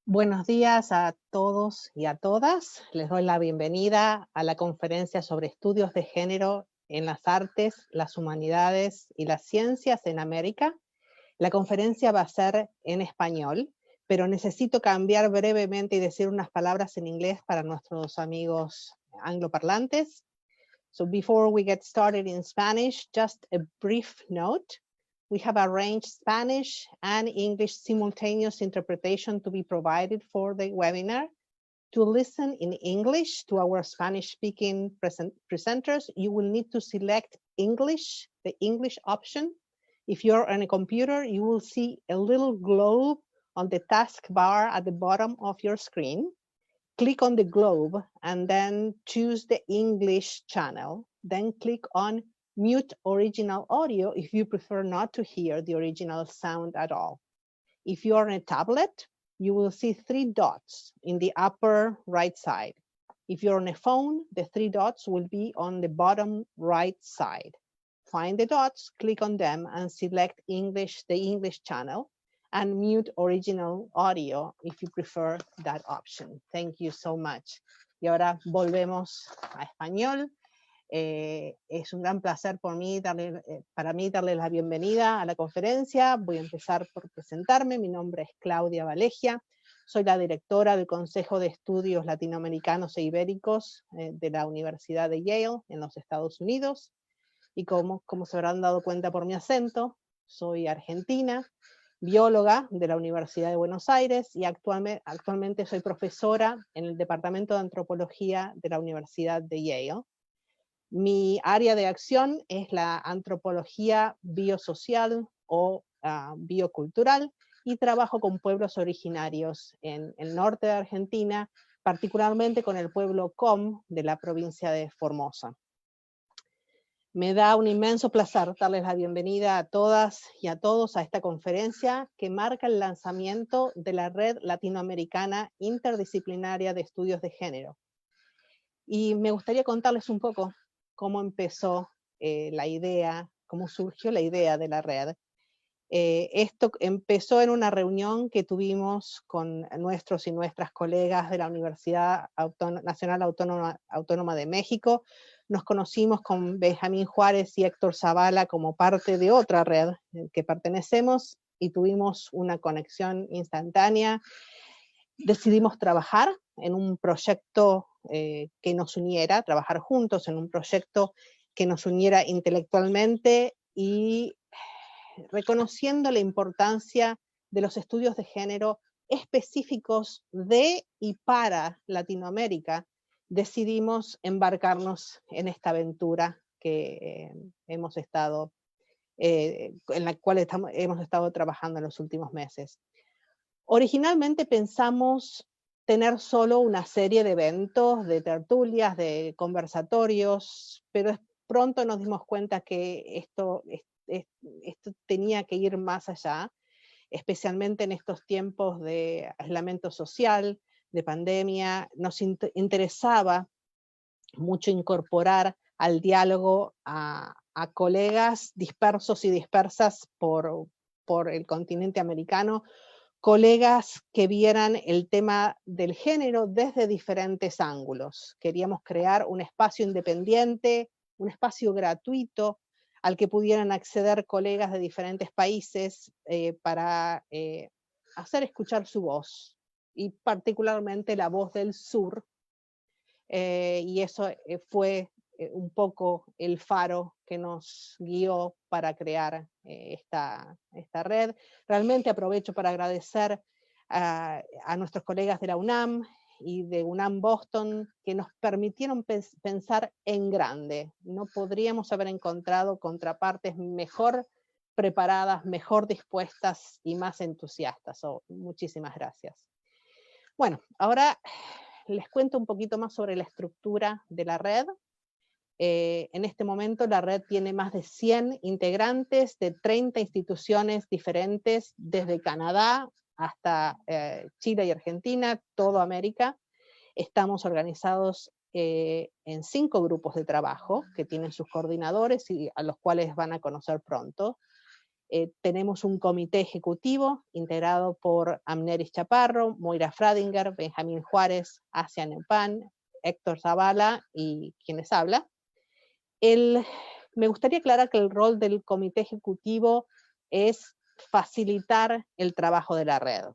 Buenos días a todos y a todas. Les doy la bienvenida a la conferencia sobre estudios de género en las artes, las humanidades y las ciencias en América. La conferencia va a ser en español, pero necesito cambiar brevemente y decir unas palabras en inglés para nuestros amigos angloparlantes. So before we get started in Spanish, just a brief note. We have arranged Spanish and English simultaneous interpretation to be provided for the webinar. To listen in English to our Spanish-speaking presenters, you will need to select English, the English option. If you're on a computer, you will see a little globe on the taskbar at the bottom of your screen. Click on the globe and then choose the English channel. Then click on mute original audio if you prefer not to hear the original sound at all. If you are on a tablet, you will see 3 dots in the upper right side. If you're on a phone, the 3 dots will be on the bottom right side. Find the dots, click on them, and select English, the English channel, and mute original audio if you prefer that option. Thank you so much. Y ahora volvemos a español. Es un gran placer para mí darle la bienvenida a la conferencia. Voy a empezar por presentarme. Mi nombre es Claudia Valegia. Soy la directora del Consejo de Estudios Latinoamericanos e Ibéricos de la Universidad de Yale en los Estados Unidos. Y como se habrán dado cuenta por mi acento, soy argentina, bióloga de la Universidad de Buenos Aires y actualmente soy profesora en el Departamento de Antropología de la Universidad de Yale. Mi área de acción es la antropología biosocial o biocultural y trabajo con pueblos originarios en el norte de Argentina, particularmente con el pueblo Com de la provincia de Formosa. Me da un inmenso placer darles la bienvenida a todas y a todos a esta conferencia que marca el lanzamiento de la Red Latinoamericana Interdisciplinaria de Estudios de Género. Y me gustaría contarles un poco cómo empezó la idea, cómo surgió la idea de la red. Esto empezó en una reunión que tuvimos con nuestros y nuestras colegas de la Universidad Nacional Autónoma de México. Nos conocimos con Benjamín Juárez y Héctor Zavala como parte de otra red que pertenecemos y tuvimos una conexión instantánea. Decidimos trabajar en un proyecto que nos uniera, trabajar juntos en un proyecto que nos uniera intelectualmente y reconociendo la importancia de los estudios de género específicos de y para Latinoamérica, decidimos embarcarnos en esta aventura que en la cual hemos estado trabajando en los últimos meses. Originalmente pensamos tener solo una serie de eventos, de tertulias, de conversatorios, pero pronto nos dimos cuenta que esto tenía que ir más allá, especialmente en estos tiempos de aislamiento social, de pandemia. Nos interesaba mucho incorporar al diálogo a colegas dispersos y dispersas por el continente americano, colegas que vieran el tema del género desde diferentes ángulos. Queríamos crear un espacio independiente, un espacio gratuito, al que pudieran acceder colegas de diferentes países para hacer escuchar su voz, y particularmente la voz del sur, y eso fue un poco el faro que nos guió para crear esta red. Realmente aprovecho para agradecer a nuestros colegas de la UNAM y de UNAM Boston, que nos permitieron pensar en grande. No podríamos haber encontrado contrapartes mejor preparadas, mejor dispuestas y más entusiastas. Muchísimas gracias. Bueno, ahora les cuento un poquito más sobre la estructura de la red. En este momento la red tiene más de 100 integrantes de 30 instituciones diferentes, desde Canadá hasta Chile y Argentina, toda América. Estamos organizados en 5 grupos de trabajo que tienen sus coordinadores y a los cuales van a conocer pronto. Tenemos un comité ejecutivo integrado por Amneris Chaparro, Moira Fradinger, Benjamín Juárez, Asia Neupan, Héctor Zavala y quienes habla. Me gustaría aclarar que el rol del comité ejecutivo es facilitar el trabajo de la red.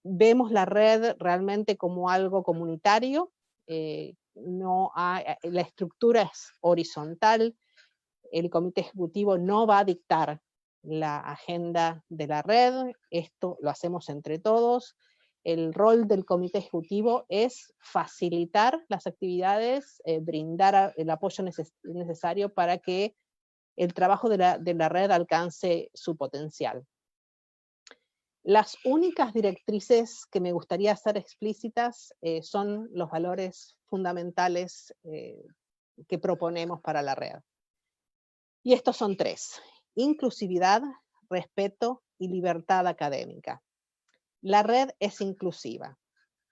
Vemos la red realmente como algo comunitario, la estructura es horizontal, el comité ejecutivo no va a dictar la agenda de la red, esto lo hacemos entre todos. El rol del comité ejecutivo es facilitar las actividades, brindar el apoyo necesario para que el trabajo de la red alcance su potencial. Las únicas directrices que me gustaría hacer explícitas son los valores fundamentales que proponemos para la red. Y estos son 3: inclusividad, respeto y libertad académica. La red es inclusiva.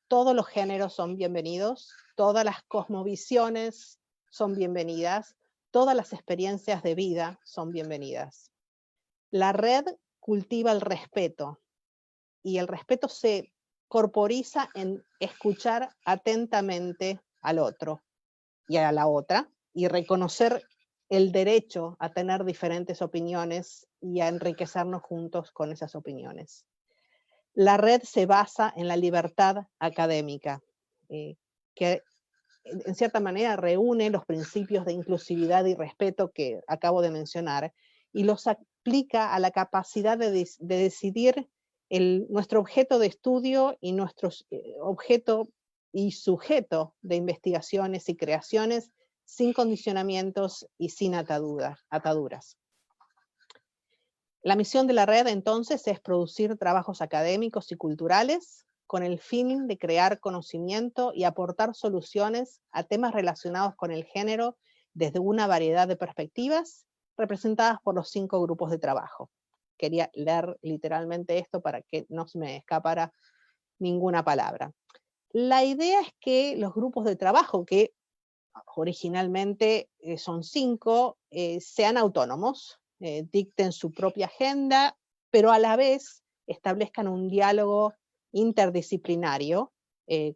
Todos los géneros son bienvenidos, todas las cosmovisiones son bienvenidas, todas las experiencias de vida son bienvenidas. La red cultiva el respeto, y el respeto se corporiza en escuchar atentamente al otro y a la otra, y reconocer el derecho a tener diferentes opiniones y a enriquecernos juntos con esas opiniones. La red se basa en la libertad académica, que en cierta manera reúne los principios de inclusividad y respeto que acabo de mencionar, y los aplica a la capacidad de decidir nuestro objeto de estudio y nuestro objeto y sujeto de investigaciones y creaciones sin condicionamientos y sin ataduras. La misión de la red entonces es producir trabajos académicos y culturales con el fin de crear conocimiento y aportar soluciones a temas relacionados con el género desde una variedad de perspectivas representadas por los 5 grupos de trabajo. Quería leer literalmente esto para que no se me escapara ninguna palabra. La idea es que los grupos de trabajo, que originalmente son 5, sean autónomos, dicten su propia agenda, pero a la vez establezcan un diálogo interdisciplinario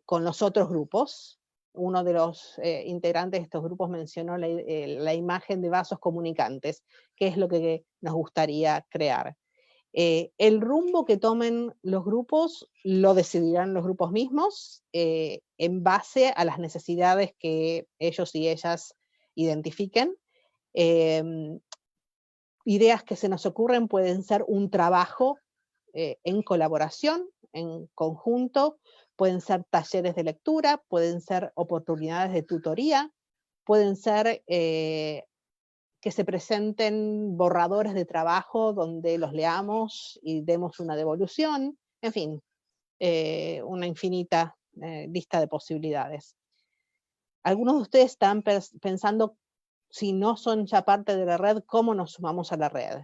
con los otros grupos. Uno de los integrantes de estos grupos mencionó la imagen de vasos comunicantes, que es lo que nos gustaría crear. El rumbo que tomen los grupos lo decidirán los grupos mismos en base a las necesidades que ellos y ellas identifiquen. Ideas que se nos ocurren pueden ser un trabajo en colaboración, en conjunto, pueden ser talleres de lectura, pueden ser oportunidades de tutoría, pueden ser que se presenten borradores de trabajo donde los leamos y demos una devolución, en fin, una infinita lista de posibilidades. Algunos de ustedes están pensando, si no son ya parte de la red, ¿cómo nos sumamos a la red?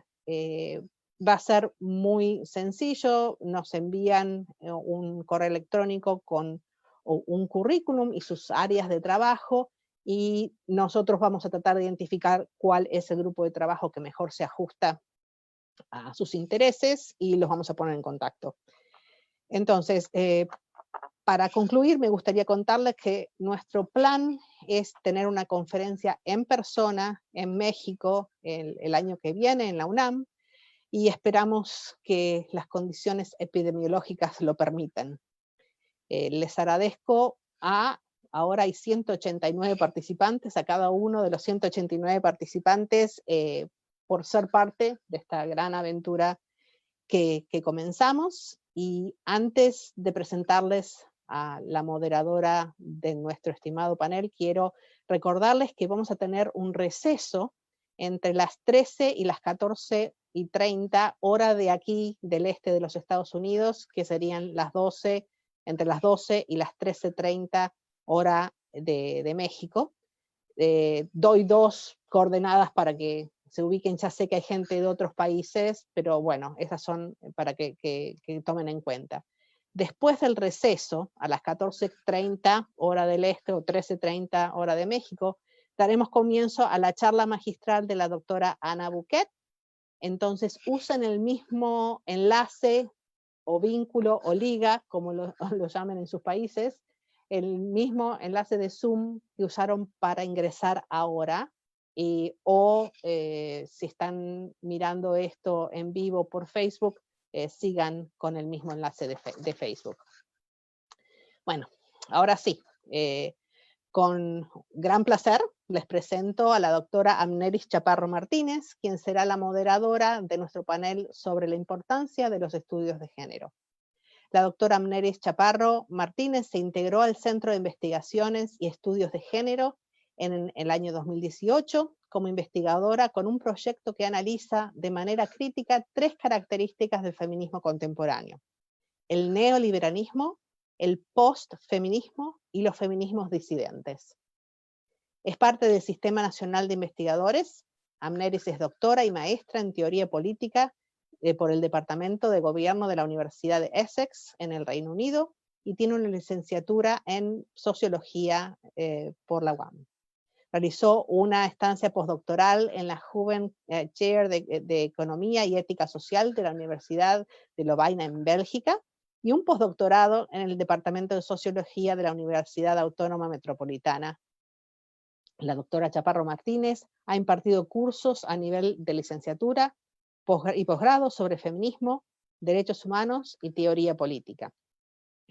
Va a ser muy sencillo, nos envían un correo electrónico con un currículum y sus áreas de trabajo, y nosotros vamos a tratar de identificar cuál es el grupo de trabajo que mejor se ajusta a sus intereses y los vamos a poner en contacto. Entonces, para concluir, me gustaría contarles que nuestro plan es tener una conferencia en persona en México el año que viene en la UNAM, y esperamos que las condiciones epidemiológicas lo permitan. Les agradezco ahora hay 189 participantes, a cada uno de los 189 participantes por ser parte de esta gran aventura que comenzamos. Y antes de presentarles a la moderadora de nuestro estimado panel, quiero recordarles que vamos a tener un receso entre las 13 y las 14:30 hora de aquí, del este de los Estados Unidos, que serían entre las 12 y las 13:30 hora de México. Doy 2 coordenadas para que se ubiquen. Ya sé que hay gente de otros países, pero bueno, esas son para que tomen en cuenta. Después del receso, a las 14:30 hora del este o 13:30 hora de México, Daremos comienzo a la charla magistral de la doctora Ana Buquet. Entonces usen el mismo enlace o vínculo o liga, como lo llamen en sus países, el mismo enlace de Zoom que usaron para ingresar ahora, o si están mirando esto en vivo por Facebook, sigan con el mismo enlace de Facebook. Bueno, ahora sí, con gran placer les presento a la doctora Amneris Chaparro Martínez, quien será la moderadora de nuestro panel sobre la importancia de los estudios de género. La doctora Amneris Chaparro Martínez se integró al Centro de Investigaciones y Estudios de Género en el año 2018 como investigadora con un proyecto que analiza de manera crítica 3 características del feminismo contemporáneo: el neoliberalismo, el postfeminismo y los feminismos disidentes. Es parte del Sistema Nacional de Investigadores. Amneris es doctora y maestra en teoría política por el Departamento de Gobierno de la Universidad de Essex en el Reino Unido y tiene una licenciatura en sociología por la UAM. Realizó una estancia postdoctoral en la Joven Chair de Economía y Ética Social de la Universidad de Lovaina en Bélgica y un postdoctorado en el Departamento de Sociología de la Universidad Autónoma Metropolitana. La doctora Chaparro Martínez ha impartido cursos a nivel de licenciatura y posgrado sobre feminismo, derechos humanos y teoría política,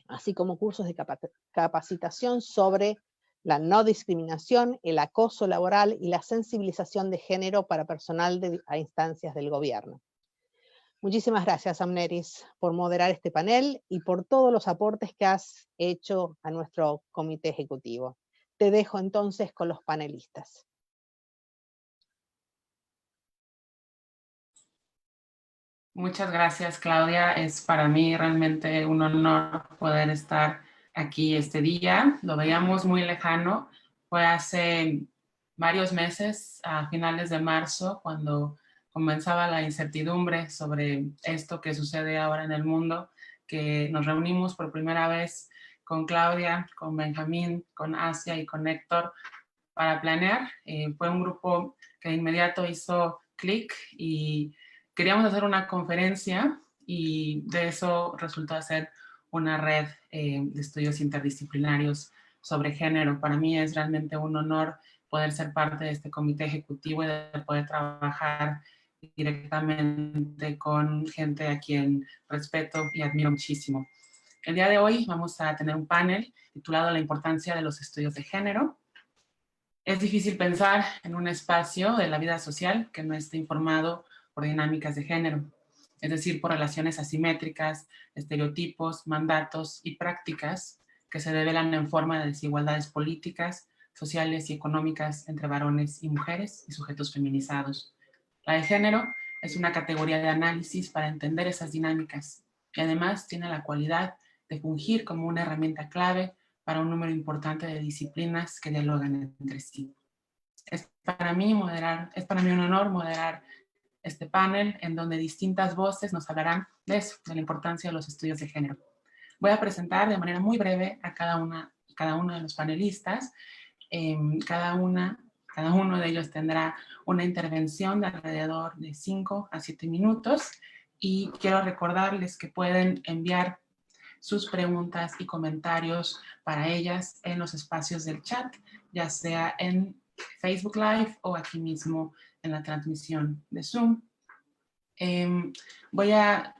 así como cursos de capacitación sobre la no discriminación, el acoso laboral y la sensibilización de género para personal a instancias del gobierno. Muchísimas gracias, Amneris, por moderar este panel y por todos los aportes que has hecho a nuestro comité ejecutivo. Te dejo entonces con los panelistas. Muchas gracias, Claudia. Es para mí realmente un honor poder estar aquí este día. Lo veíamos muy lejano. Fue hace varios meses, a finales de marzo, cuando comenzaba la incertidumbre sobre esto que sucede ahora en el mundo, que nos reunimos por primera vez con Claudia, con Benjamín, con Asia y con Héctor para planear. Fue un grupo que de inmediato hizo clic y queríamos hacer una conferencia y de eso resultó hacer una red de estudios interdisciplinarios sobre género. Para mí es realmente un honor poder ser parte de este comité ejecutivo y de poder trabajar directamente con gente a quien respeto y admiro muchísimo. El día de hoy vamos a tener un panel titulado La importancia de los estudios de género. Es difícil pensar en un espacio de la vida social que no esté informado por dinámicas de género, es decir, por relaciones asimétricas, estereotipos, mandatos y prácticas que se develan en forma de desigualdades políticas, sociales y económicas entre varones y mujeres y sujetos feminizados. La de género es una categoría de análisis para entender esas dinámicas y además tiene la cualidad de fungir como una herramienta clave para un número importante de disciplinas que dialogan entre sí. Es para mí un honor moderar este panel en donde distintas voces nos hablarán de eso, de la importancia de los estudios de género. Voy a presentar de manera muy breve a cada uno de los panelistas. Cada uno de ellos tendrá una intervención de alrededor de 5 a 7 minutos y quiero recordarles que pueden enviar sus preguntas y comentarios para ellas en los espacios del chat, ya sea en Facebook Live o aquí mismo en la transmisión de Zoom. Voy a,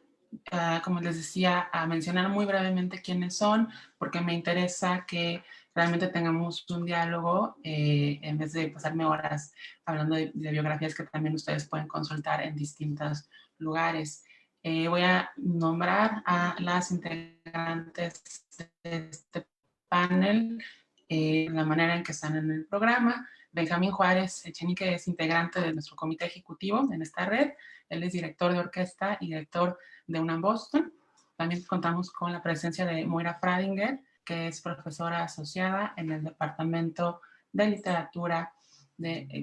como les decía, a mencionar muy brevemente quiénes son, porque me interesa que realmente tengamos un diálogo en vez de pasarme horas hablando de biografías que también ustedes pueden consultar en distintos lugares. Voy a nombrar a las integrantes de este panel, la manera en que están en el programa. Benjamín Juárez Echenique es integrante de nuestro comité ejecutivo en esta red. Él es director de orquesta y director de UNAM Boston. También contamos con la presencia de Moira Fradinger, que es profesora asociada en el Departamento de Literatura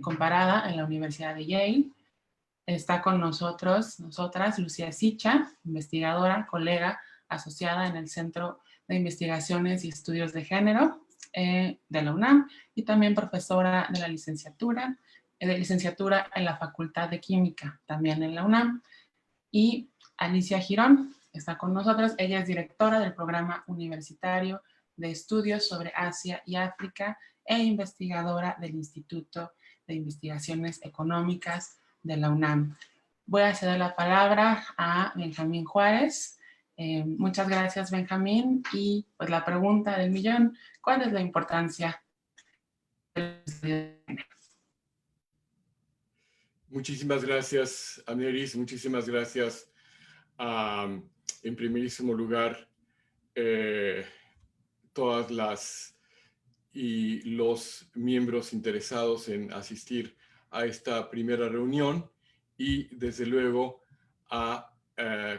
Comparada en la Universidad de Yale. Está con nosotras, Lucía Sicha, investigadora, colega asociada en el Centro de Investigaciones y Estudios de Género. de la UNAM y también profesora de la licenciatura en la Facultad de Química, también en la UNAM. Y Alicia Girón está con nosotros. Ella es directora del Programa Universitario de Estudios sobre Asia y África e investigadora del Instituto de Investigaciones Económicas de la UNAM. Voy a ceder la palabra a Benjamín Juárez. Muchas gracias, Benjamín. Y pues la pregunta del millón, ¿cuál es la importancia del estudio de género? Muchísimas gracias, Amneris. Muchísimas gracias, en primerísimo lugar, todas las y los miembros interesados en asistir a esta primera reunión y, desde luego, a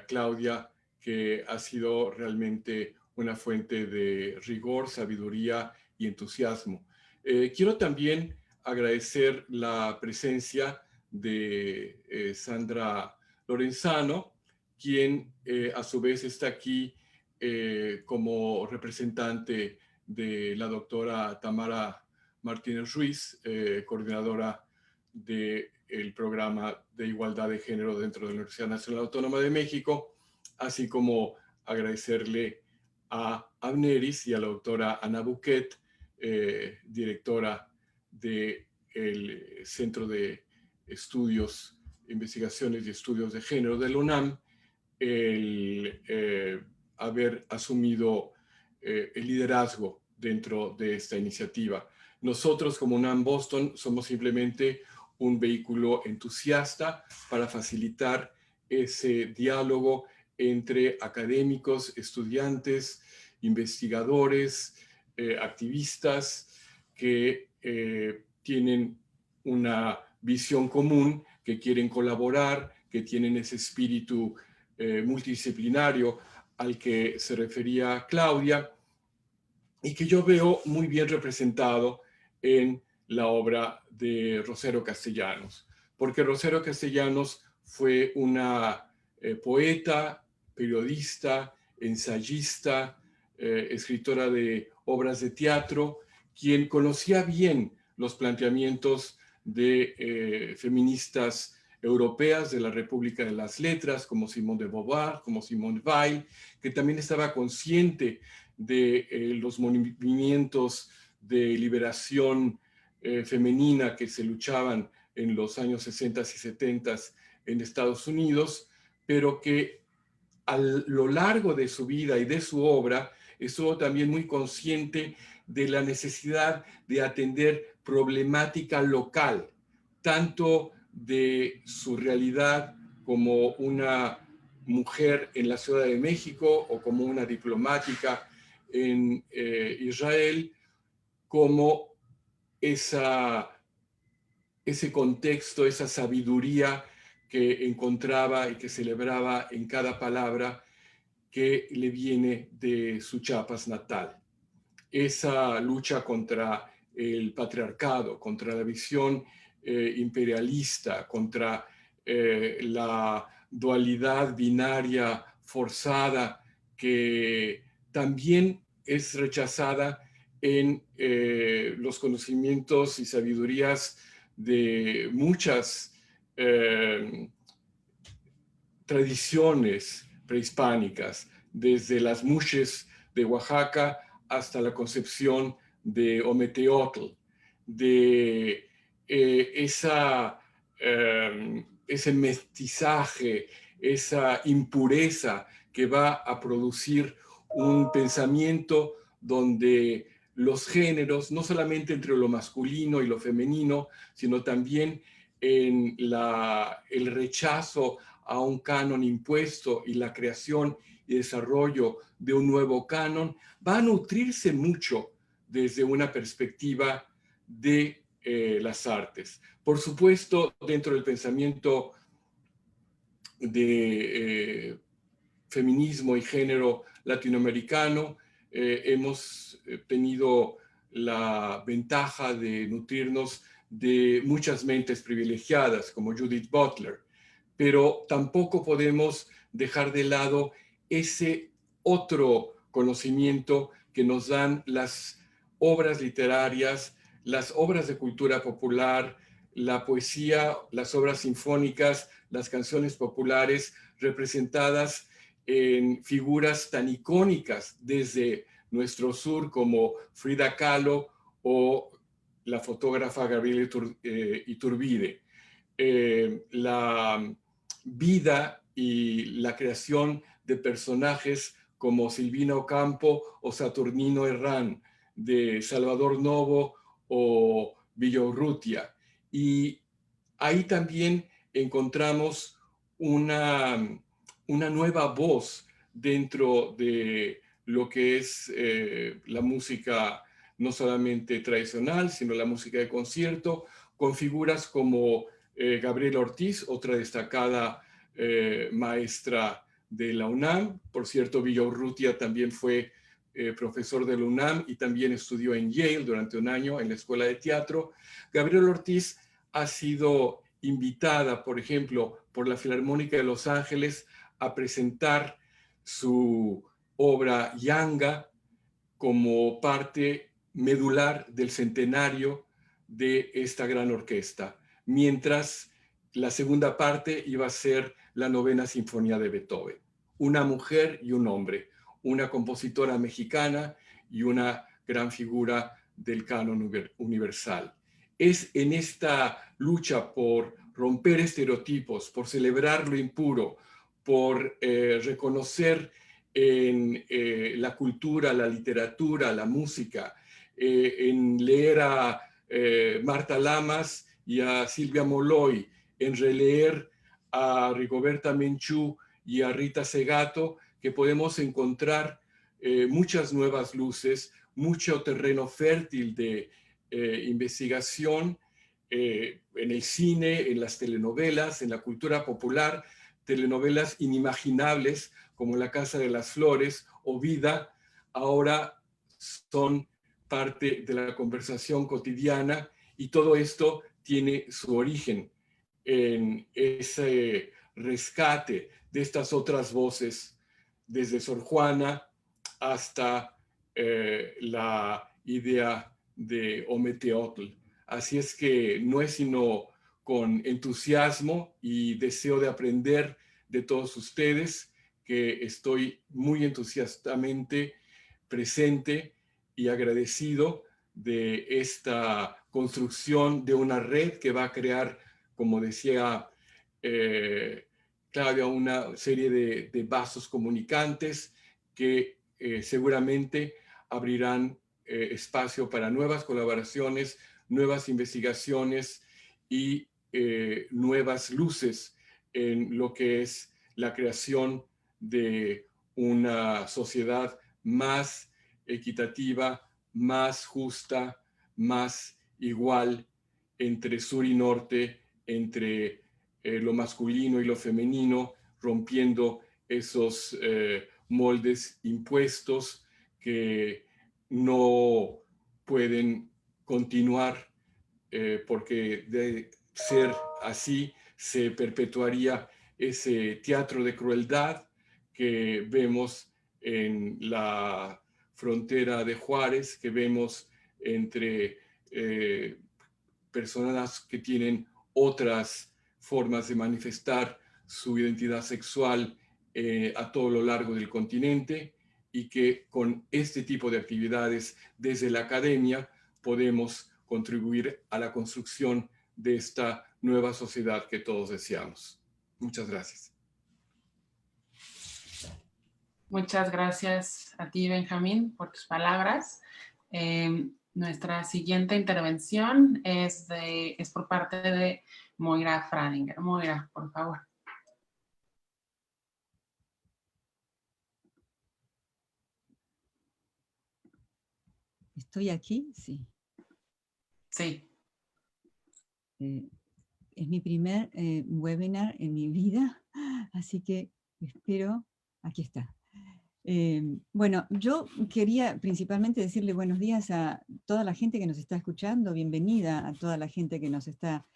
Claudia, que ha sido realmente una fuente de rigor, sabiduría y entusiasmo. Quiero también agradecer la presencia de Sandra Lorenzano, quien a su vez está aquí como representante de la doctora Tamara Martínez Ruiz, coordinadora del programa de igualdad de género dentro de la Universidad Nacional Autónoma de México, así como agradecerle a Amneris y a la doctora Ana Buquet, directora del Centro de Estudios, Investigaciones y Estudios de Género de la UNAM, el haber asumido el liderazgo dentro de esta iniciativa. Nosotros, como UNAM Boston, somos simplemente un vehículo entusiasta para facilitar ese diálogo entre académicos, estudiantes, investigadores, activistas que tienen una visión común, que quieren colaborar, que tienen ese espíritu multidisciplinario al que se refería Claudia y que yo veo muy bien representado en la obra de Rosero Castellanos, porque Rosero Castellanos fue una poeta, periodista, ensayista, escritora de obras de teatro, quien conocía bien los planteamientos de feministas europeas de la República de las Letras, como Simone de Beauvoir, como Simone Weil, que también estaba consciente de los movimientos de liberación femenina que se luchaban en los años 60 y 70 en Estados Unidos, pero que a lo largo de su vida y de su obra estuvo también muy consciente de la necesidad de atender problemática local, tanto de su realidad como una mujer en la Ciudad de México o como una diplomática en Israel, como ese contexto, esa sabiduría que encontraba y que celebraba en cada palabra que le viene de su Chiapas natal. Esa lucha contra el patriarcado, contra la visión imperialista, contra la dualidad binaria forzada que también es rechazada en los conocimientos y sabidurías de muchas tradiciones prehispánicas, desde las muxes de Oaxaca hasta la concepción de Ometeotl, de ese mestizaje, esa impureza que va a producir un pensamiento donde los géneros, no solamente entre lo masculino y lo femenino, sino también en el rechazo a un canon impuesto y la creación y desarrollo de un nuevo canon, va a nutrirse mucho desde una perspectiva de las artes. Por supuesto, dentro del pensamiento de feminismo y género latinoamericano, hemos tenido la ventaja de nutrirnos de muchas mentes privilegiadas, como Judith Butler, pero tampoco podemos dejar de lado ese otro conocimiento que nos dan las obras literarias, las obras de cultura popular, la poesía, las obras sinfónicas, las canciones populares representadas en figuras tan icónicas desde nuestro sur como Frida Kahlo o la fotógrafa Gabriela Iturbide. La vida y la creación de personajes como Silvina Ocampo o Saturnino Herrán, de Salvador Novo o Villaurrutia. Y ahí también encontramos una nueva voz dentro de lo que es la música no solamente tradicional, sino la música de concierto, con figuras como Gabriela Ortiz, otra destacada maestra de la UNAM. Por cierto, Villaurrutia también fue profesor de la UNAM y también estudió en Yale durante un año en la Escuela de Teatro. Gabriela Ortiz ha sido invitada, por ejemplo, por la Filarmónica de Los Ángeles a presentar su obra Yanga como parte medular del centenario de esta gran orquesta, mientras la segunda parte iba a ser la novena sinfonía de Beethoven. Una mujer y un hombre, una compositora mexicana y una gran figura del canon universal. Es en esta lucha por romper estereotipos, por celebrar lo impuro, por reconocer en la cultura, la literatura, la música, en leer a Marta Lamas y a Silvia Molloy, en releer a Rigoberta Menchú y a Rita Segato, que podemos encontrar muchas nuevas luces, mucho terreno fértil de investigación en el cine, en las telenovelas, en la cultura popular, telenovelas inimaginables como La Casa de las Flores o Vida, ahora son parte de la conversación cotidiana, y todo esto tiene su origen en ese rescate de estas otras voces, desde Sor Juana hasta la idea de Ometeotl. Así es que no es sino con entusiasmo y deseo de aprender de todos ustedes que estoy muy entusiastamente presente y agradecido de esta construcción de una red que va a crear, como decía Claudia, una serie de vasos comunicantes que seguramente abrirán espacio para nuevas colaboraciones, nuevas investigaciones y nuevas luces en lo que es la creación de una sociedad más equitativa, más justa, más igual entre sur y norte, entre lo masculino y lo femenino, rompiendo esos moldes impuestos que no pueden continuar porque de ser así se perpetuaría ese teatro de crueldad que vemos en la frontera de Juárez, que vemos entre personas que tienen otras formas de manifestar su identidad sexual a todo lo largo del continente, y que con este tipo de actividades desde la academia podemos contribuir a la construcción de esta nueva sociedad que todos deseamos. Muchas gracias. Muchas gracias a ti, Benjamín, por tus palabras. Nuestra siguiente intervención es por parte de Moira Fradinger. Moira, por favor. ¿Estoy aquí? Sí. Sí. Es mi primer webinar en mi vida, así que espero, aquí está. Bueno, yo quería principalmente decirle buenos días a toda la gente que nos está escuchando, bienvenida a toda la gente que nos está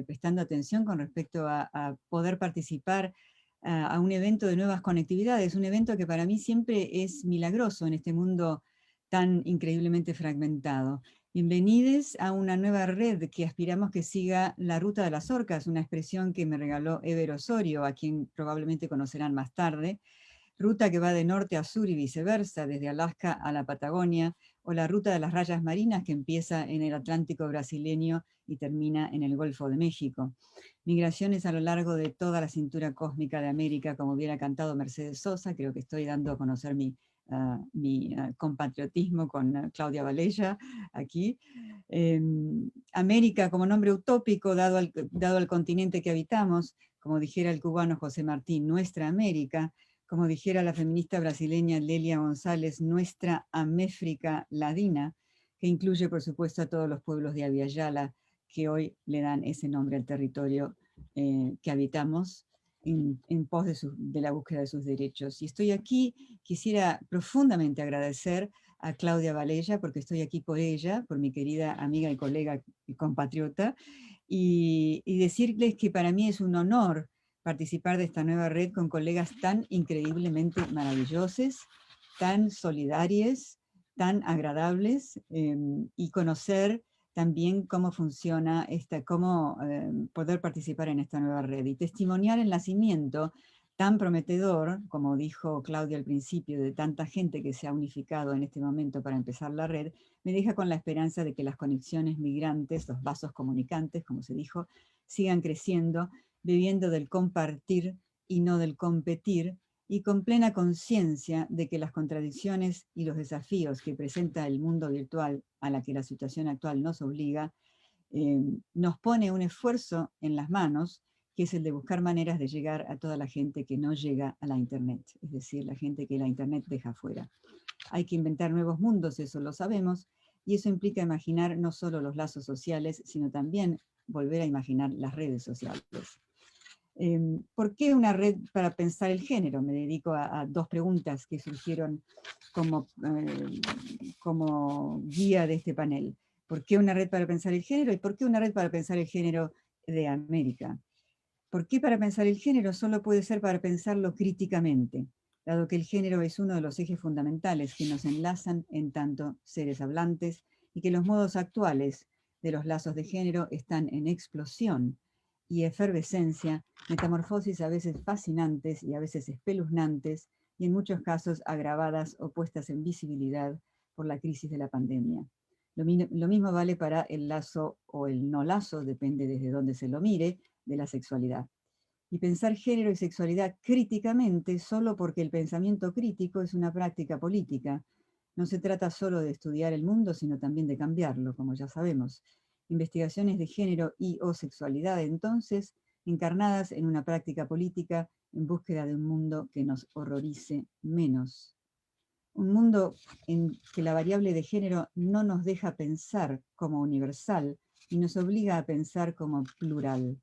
prestando atención con respecto a poder participar a un evento de nuevas conectividades, un evento que para mí siempre es milagroso en este mundo tan increíblemente fragmentado. Bienvenidos a una nueva red que aspiramos que siga la ruta de las orcas, una expresión que me regaló Ever Osorio, a quien probablemente conocerán más tarde, ruta que va de norte a sur y viceversa, desde Alaska a la Patagonia, o la ruta de las rayas marinas que empieza en el Atlántico brasileño y termina en el Golfo de México. Migraciones a lo largo de toda la cintura cósmica de América, como hubiera cantado Mercedes Sosa. Creo que estoy dando a conocer mi compatriotismo con Claudia Valella aquí. América como nombre utópico dado al continente que habitamos, como dijera el cubano José Martín, nuestra América, como dijera la feminista brasileña Lelia González, nuestra Améfrica ladina, que incluye por supuesto a todos los pueblos de Abya-Yala, que hoy le dan ese nombre al territorio que habitamos en pos de la búsqueda de sus derechos. Y estoy aquí, quisiera profundamente agradecer a Claudia Valella, porque estoy aquí por ella, por mi querida amiga y colega y compatriota, y decirles que para mí es un honor participar de esta nueva red con colegas tan increíblemente maravillosos, tan solidarios, tan agradables, y conocer también cómo funciona cómo poder participar en esta nueva red y testimoniar el nacimiento tan prometedor, como dijo Claudia al principio, de tanta gente que se ha unificado en este momento para empezar la red, me deja con la esperanza de que las conexiones migrantes, los vasos comunicantes, como se dijo, sigan creciendo, viviendo del compartir y no del competir, y con plena conciencia de que las contradicciones y los desafíos que presenta el mundo virtual a la que la situación actual nos obliga, nos pone un esfuerzo en las manos, que es el de buscar maneras de llegar a toda la gente que no llega a la Internet, es decir, la gente que la Internet deja fuera. Hay que inventar nuevos mundos, eso lo sabemos, y eso implica imaginar no solo los lazos sociales, sino también volver a imaginar las redes sociales. ¿Por qué una red para pensar el género? Me dedico a dos preguntas que surgieron como guía de este panel. ¿Por qué una red para pensar el género? ¿Y por qué una red para pensar el género de América? ¿Por qué para pensar el género? Solo puede ser para pensarlo críticamente, dado que el género es uno de los ejes fundamentales que nos enlazan en tanto seres hablantes y que los modos actuales de los lazos de género están en explosión y efervescencia, metamorfosis a veces fascinantes y a veces espeluznantes, y en muchos casos agravadas o puestas en visibilidad por la crisis de la pandemia. Lo mismo vale para el lazo o el no lazo, depende desde dónde se lo mire, de la sexualidad. Y pensar género y sexualidad críticamente solo porque el pensamiento crítico es una práctica política. No se trata solo de estudiar el mundo, sino también de cambiarlo, como ya sabemos. Investigaciones de género y o sexualidad, entonces, encarnadas en una práctica política en búsqueda de un mundo que nos horrorice menos. Un mundo en que la variable de género no nos deja pensar como universal y nos obliga a pensar como plural.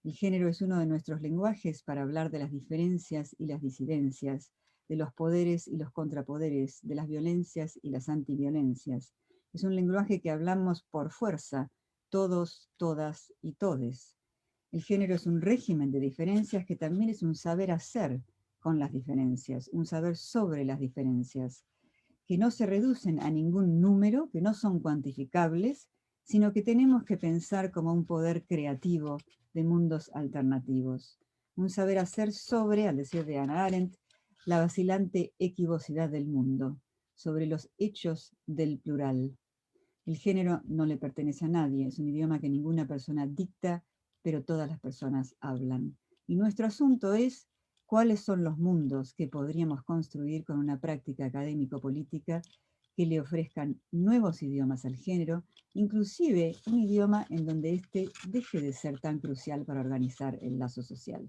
El género es uno de nuestros lenguajes para hablar de las diferencias y las disidencias, de los poderes y los contrapoderes, de las violencias y las antiviolencias. Es un lenguaje que hablamos por fuerza, todos, todas y todes. El género es un régimen de diferencias que también es un saber hacer con las diferencias, un saber sobre las diferencias, que no se reducen a ningún número, que no son cuantificables, sino que tenemos que pensar como un poder creativo de mundos alternativos. Un saber hacer sobre, al decir de Hannah Arendt, la vacilante equivocidad del mundo, sobre los hechos del plural. El género no le pertenece a nadie, es un idioma que ninguna persona dicta, pero todas las personas hablan. Y nuestro asunto es cuáles son los mundos que podríamos construir con una práctica académico-política que le ofrezcan nuevos idiomas al género, inclusive un idioma en donde éste deje de ser tan crucial para organizar el lazo social.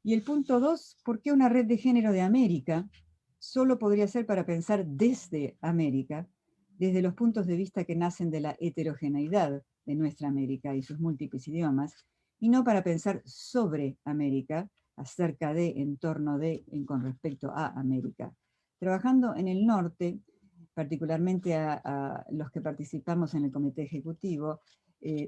Y el punto 2, ¿por qué una red de género de América? Solo podría ser para pensar desde América, desde los puntos de vista que nacen de la heterogeneidad de nuestra América y sus múltiples idiomas, y no para pensar sobre América, acerca de, en torno de, con respecto a América. Trabajando en el norte, particularmente a los que participamos en el comité ejecutivo,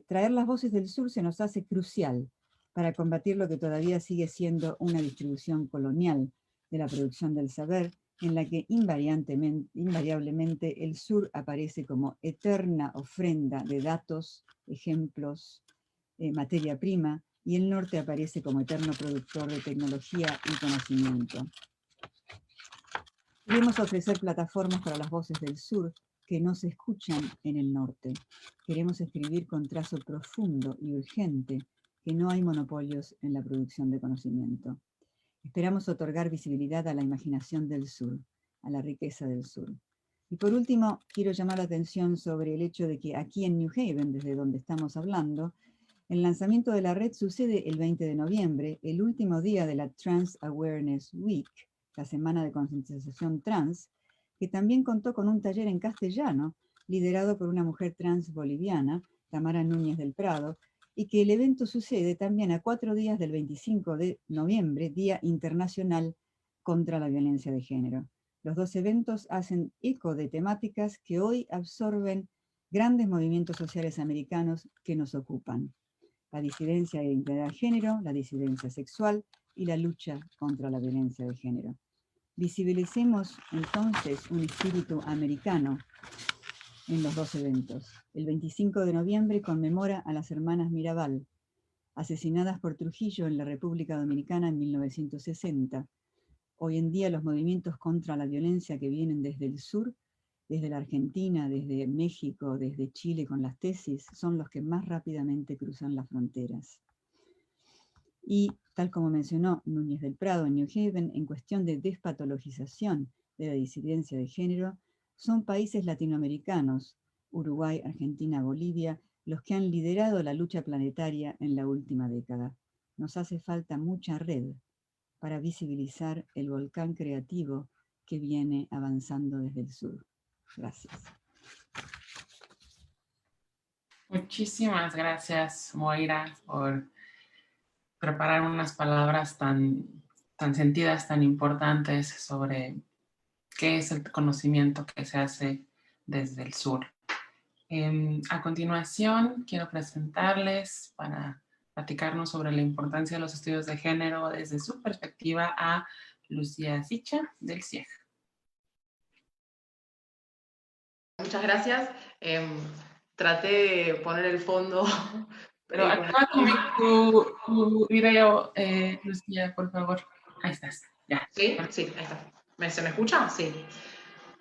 traer las voces del sur se nos hace crucial para combatir lo que todavía sigue siendo una distribución colonial de la producción del saber en la que invariablemente el sur aparece como eterna ofrenda de datos, ejemplos, materia prima, y el norte aparece como eterno productor de tecnología y conocimiento. Queremos ofrecer plataformas para las voces del sur que no se escuchan en el norte. Queremos escribir con trazo profundo y urgente que no hay monopolios en la producción de conocimiento. Esperamos otorgar visibilidad a la imaginación del sur, a la riqueza del sur. Y por último, quiero llamar la atención sobre el hecho de que aquí en New Haven, desde donde estamos hablando, el lanzamiento de la red sucede el 20 de noviembre, el último día de la Trans Awareness Week, la semana de concientización trans, que también contó con un taller en castellano, liderado por una mujer trans boliviana, Tamara Núñez del Prado, y que el evento sucede también a 4 días del 25 de noviembre, Día Internacional contra la Violencia de Género. Los dos eventos hacen eco de temáticas que hoy absorben grandes movimientos sociales americanos que nos ocupan: la disidencia de identidad de género, la disidencia sexual y la lucha contra la violencia de género. Visibilicemos entonces un espíritu americano en los dos eventos. El 25 de noviembre conmemora a las hermanas Mirabal, asesinadas por Trujillo en la República Dominicana en 1960. Hoy en día los movimientos contra la violencia que vienen desde el sur, desde la Argentina, desde México, desde Chile con las tesis, son los que más rápidamente cruzan las fronteras. Y, tal como mencionó Núñez del Prado en New Haven, en cuestión de despatologización de la disidencia de género, son países latinoamericanos, Uruguay, Argentina, Bolivia, los que han liderado la lucha planetaria en la última década. Nos hace falta mucha red para visibilizar el volcán creativo que viene avanzando desde el sur. Gracias. Muchísimas gracias, Moira, por preparar unas palabras tan sentidas, tan importantes sobre qué es el conocimiento que se hace desde el sur. A continuación, quiero presentarles para platicarnos sobre la importancia de los estudios de género desde su perspectiva a Lucía Sicha del CIEG. Muchas gracias. Traté de poner el fondo. Pero acaba tu video, Lucía, por favor. Ahí estás, ya. ¿Sí? Sí, ahí está. ¿Se me escucha? Sí.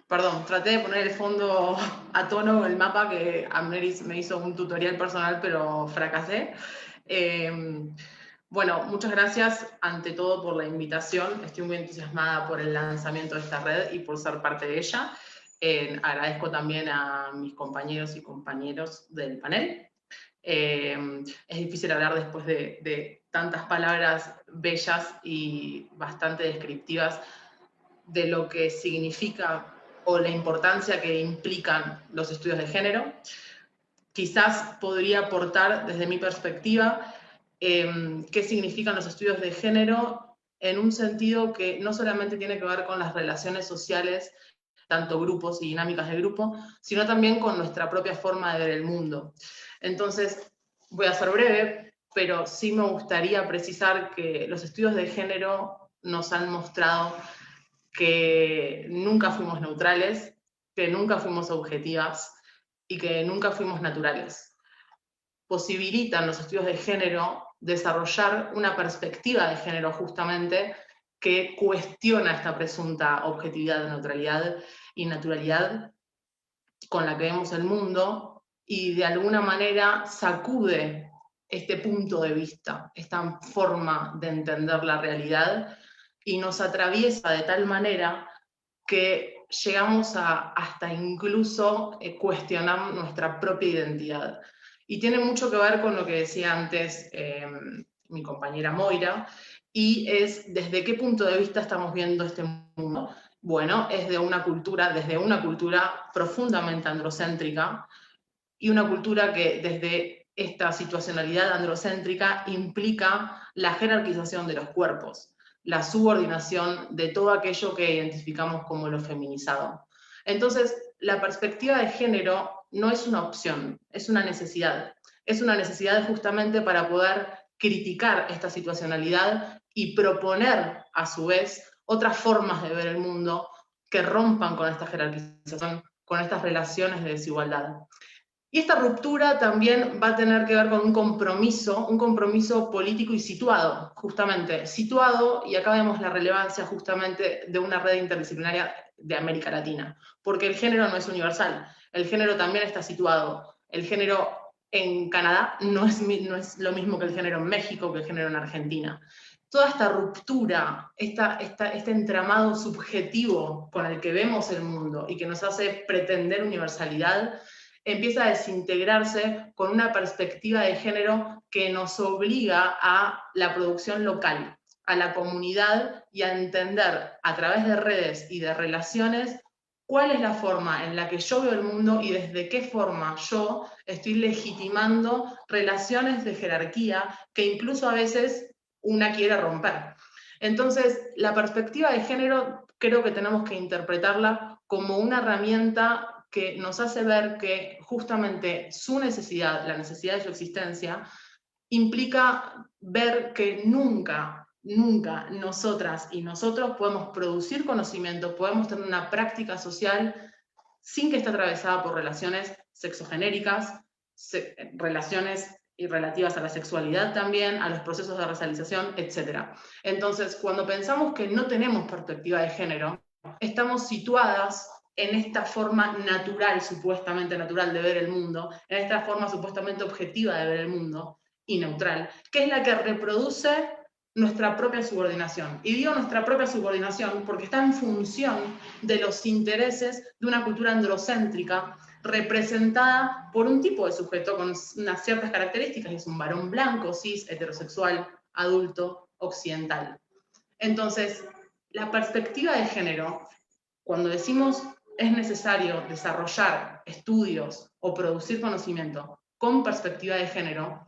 Perdón, traté de poner el fondo a tono con el mapa, que Amneris me hizo un tutorial personal, pero fracasé. Bueno, muchas gracias ante todo por la invitación. Estoy muy entusiasmada por el lanzamiento de esta red y por ser parte de ella. Agradezco también a mis compañeros y compañeros del panel. Es difícil hablar después de tantas palabras bellas y bastante descriptivas de lo que significa o la importancia que implican los estudios de género. Quizás podría aportar desde mi perspectiva qué significan los estudios de género en un sentido que no solamente tiene que ver con las relaciones sociales, tanto grupos y dinámicas de grupo, sino también con nuestra propia forma de ver el mundo. Entonces, voy a ser breve, pero sí me gustaría precisar que los estudios de género nos han mostrado que nunca fuimos neutrales, que nunca fuimos objetivas y que nunca fuimos naturales. Posibilitan los estudios de género desarrollar una perspectiva de género justamente que cuestiona esta presunta objetividad, neutralidad y naturalidad con la que vemos el mundo y de alguna manera sacude este punto de vista, esta forma de entender la realidad y nos atraviesa de tal manera que llegamos a hasta incluso cuestionar nuestra propia identidad. Y tiene mucho que ver con lo que decía antes mi compañera Moira, y es desde qué punto de vista estamos viendo este mundo. Bueno, es de una cultura, desde una cultura profundamente androcéntrica, y una cultura que desde esta situacionalidad androcéntrica implica la jerarquización de los cuerpos, la subordinación de todo aquello que identificamos como lo feminizado. Entonces, la perspectiva de género no es una opción, es una necesidad. Es una necesidad justamente para poder criticar esta situacionalidad y proponer, a su vez, otras formas de ver el mundo, que rompan con esta jerarquización, con estas relaciones de desigualdad. Y esta ruptura también va a tener que ver con un compromiso político y situado, justamente, situado, y acá vemos la relevancia justamente de una red interdisciplinaria de América Latina, porque el género no es universal, el género también está situado, el género en Canadá no es lo mismo que el género en México, que el género en Argentina. Toda esta ruptura, este entramado subjetivo con el que vemos el mundo y que nos hace pretender universalidad, empieza a desintegrarse con una perspectiva de género que nos obliga a la producción local, a la comunidad y a entender a través de redes y de relaciones cuál es la forma en la que yo veo el mundo y desde qué forma yo estoy legitimando relaciones de jerarquía que incluso a veces una quiere romper. Entonces, la perspectiva de género creo que tenemos que interpretarla como una herramienta que nos hace ver que justamente su necesidad, la necesidad de su existencia, implica ver que nunca nosotras y nosotros podemos producir conocimiento, podemos tener una práctica social sin que esté atravesada por relaciones sexogenéricas, relaciones y relativas a la sexualidad también, a los procesos de racialización, etc. Entonces, cuando pensamos que no tenemos perspectiva de género, estamos situadas en esta forma natural, supuestamente natural de ver el mundo, en esta forma supuestamente objetiva de ver el mundo, y neutral, que es la que reproduce nuestra propia subordinación. Y digo nuestra propia subordinación porque está en función de los intereses de una cultura androcéntrica representada por un tipo de sujeto con unas ciertas características, es un varón blanco, cis, heterosexual, adulto, occidental. Entonces, la perspectiva de género, cuando decimos es necesario desarrollar estudios o producir conocimiento con perspectiva de género,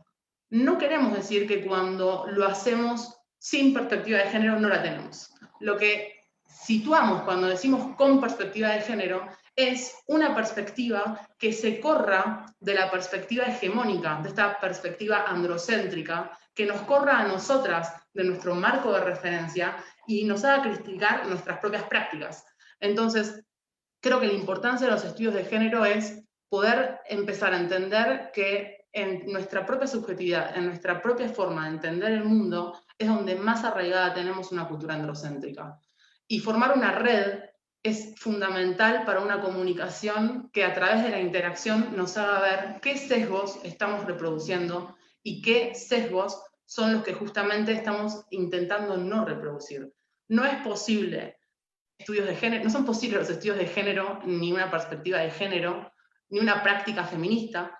no queremos decir que cuando lo hacemos sin perspectiva de género no la tenemos. Lo que situamos cuando decimos con perspectiva de género es una perspectiva que se corra de la perspectiva hegemónica, de esta perspectiva androcéntrica, que nos corra a nosotras de nuestro marco de referencia y nos haga criticar nuestras propias prácticas. Entonces, creo que la importancia de los estudios de género es poder empezar a entender que en nuestra propia subjetividad, en nuestra propia forma de entender el mundo, es donde más arraigada tenemos una cultura androcéntrica. Y formar una red es fundamental para una comunicación que a través de la interacción nos haga ver qué sesgos estamos reproduciendo y qué sesgos son los que justamente estamos intentando no reproducir. No es posible estudios de género, no son posibles los estudios de género, ni una perspectiva de género, ni una práctica feminista,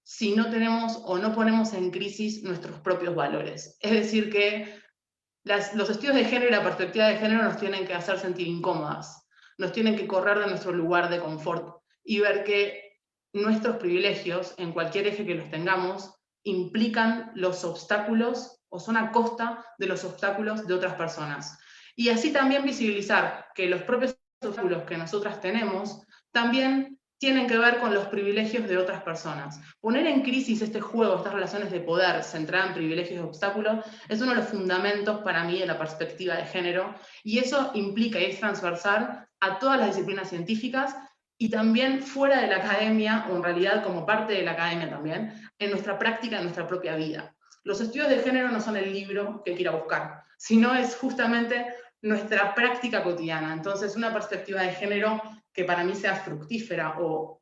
si no tenemos o no ponemos en crisis nuestros propios valores. Es decir, que los estudios de género y la perspectiva de género nos tienen que hacer sentir incómodas, nos tienen que correr de nuestro lugar de confort y ver que nuestros privilegios, en cualquier eje que los tengamos, implican los obstáculos o son a costa de los obstáculos de otras personas. Y así también visibilizar que los propios obstáculos que nosotras tenemos también tienen que ver con los privilegios de otras personas. Poner en crisis este juego, estas relaciones de poder centradas en privilegios y obstáculos, es uno de los fundamentos para mí de la perspectiva de género, y eso implica y es transversal a todas las disciplinas científicas y también fuera de la academia, o en realidad como parte de la academia también, en nuestra práctica, en nuestra propia vida. Los estudios de género no son el libro que quiera buscar, sino es justamente nuestra práctica cotidiana. Entonces, una perspectiva de género que para mí sea fructífera o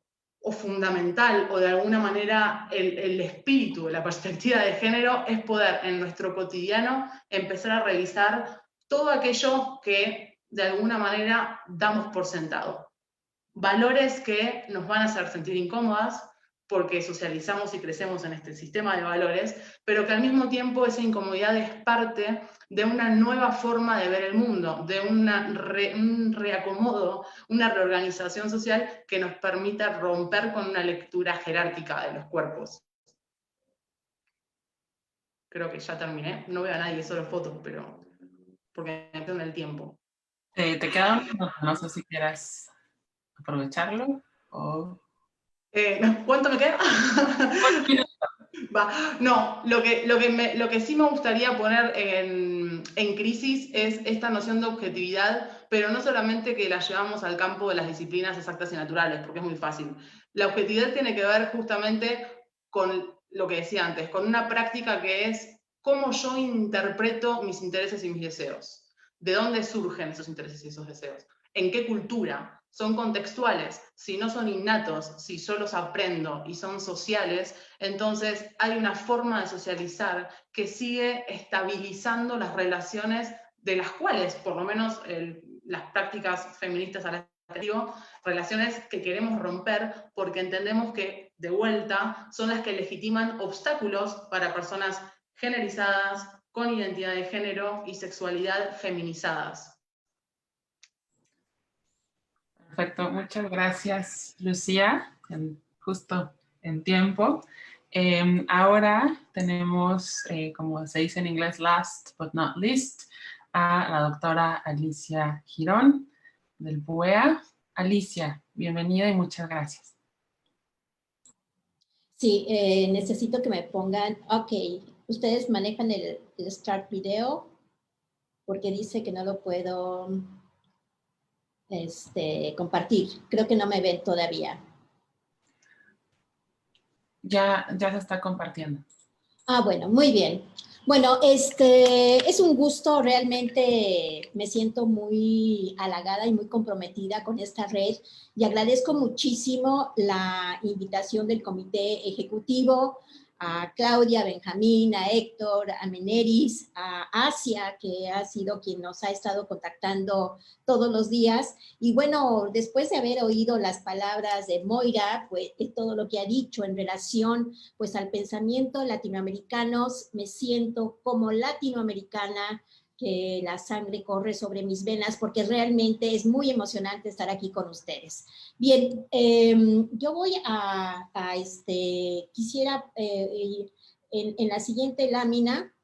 fundamental, o de alguna manera el espíritu de la perspectiva de género, es poder en nuestro cotidiano empezar a revisar todo aquello que de alguna manera damos por sentado. Valores que nos van a hacer sentir incómodas, porque socializamos y crecemos en este sistema de valores, pero que al mismo tiempo esa incomodidad es parte de una nueva forma de ver el mundo, de un reacomodo, una reorganización social que nos permita romper con una lectura jerárquica de los cuerpos. Creo que ya terminé, no veo a nadie, solo fotos, pero porque me quedo en el tiempo. Te queda un minuto, no sé si quieras aprovecharlo o... ¿Cuánto me queda? No, lo que sí me gustaría poner en crisis es esta noción de objetividad, pero no solamente que la llevamos al campo de las disciplinas exactas y naturales, porque es muy fácil. La objetividad tiene que ver justamente con lo que decía antes, con una práctica que es cómo yo interpreto mis intereses y mis deseos. ¿De dónde surgen esos intereses y esos deseos? ¿En qué cultura? ¿Son contextuales? Si no son innatos, si yo los aprendo y son sociales, entonces hay una forma de socializar que sigue estabilizando las relaciones de las cuales, por lo menos las prácticas feministas a las que digo, relaciones que queremos romper porque entendemos que, de vuelta, son las que legitiman obstáculos para personas generizadas, con identidad de género y sexualidad feminizadas. Perfecto, muchas gracias, Lucía, justo en tiempo. Ahora tenemos, como se dice en inglés, last but not least, a la doctora Alicia Girón del PUEA. Alicia, bienvenida y muchas gracias. Sí, necesito que me pongan, ok, ustedes manejan el Start Video, porque dice que no lo puedo compartir. Creo que no me ven todavía. Ya se está compartiendo. Ah, bueno, muy bien. Bueno, es un gusto, realmente me siento muy halagada y muy comprometida con esta red y agradezco muchísimo la invitación del comité ejecutivo, a Claudia, a Benjamín, a Héctor, a Meneris, a Asia, que ha sido quien nos ha estado contactando todos los días. Y bueno, después de haber oído las palabras de Moira, pues todo lo que ha dicho en relación pues al pensamiento latinoamericano, me siento como latinoamericana, que la sangre corre sobre mis venas, porque realmente es muy emocionante estar aquí con ustedes. Bien, yo voy quisiera en la siguiente lámina,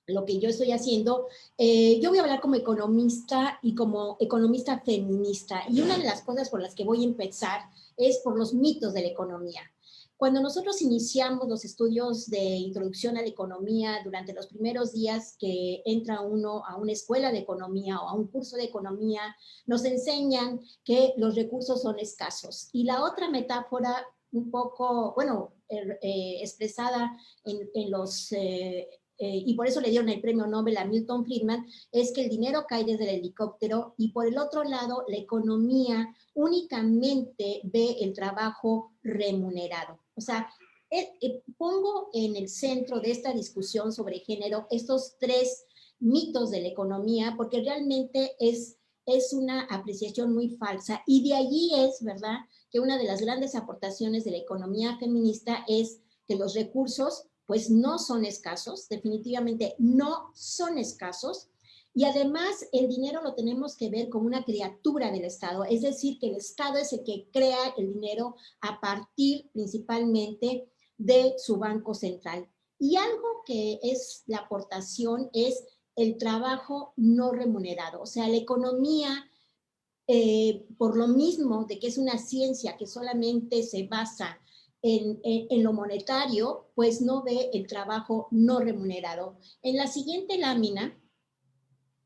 lo que yo estoy haciendo, yo voy a hablar como economista y como economista feminista, y una de las cosas por las que voy a empezar es por los mitos de la economía. Cuando nosotros iniciamos los estudios de introducción a la economía, durante los primeros días que entra uno a una escuela de economía o a un curso de economía, nos enseñan que los recursos son escasos. Y la otra metáfora un poco, bueno, expresada en los... y por eso le dieron el premio Nobel a Milton Friedman, es que el dinero cae desde el helicóptero y por el otro lado la economía únicamente ve el trabajo remunerado. O sea, pongo en el centro de esta discusión sobre género estos tres mitos de la economía porque realmente es una apreciación muy falsa y de allí es, ¿verdad?, que una de las grandes aportaciones de la economía feminista es que los recursos pues no son escasos, definitivamente no son escasos, y además el dinero lo tenemos que ver como una criatura del Estado, es decir, que el Estado es el que crea el dinero a partir principalmente de su Banco Central. Y algo que es la aportación es el trabajo no remunerado, o sea, la economía, por lo mismo de que es una ciencia que solamente se basa en lo monetario, pues no ve el trabajo no remunerado. En la siguiente lámina,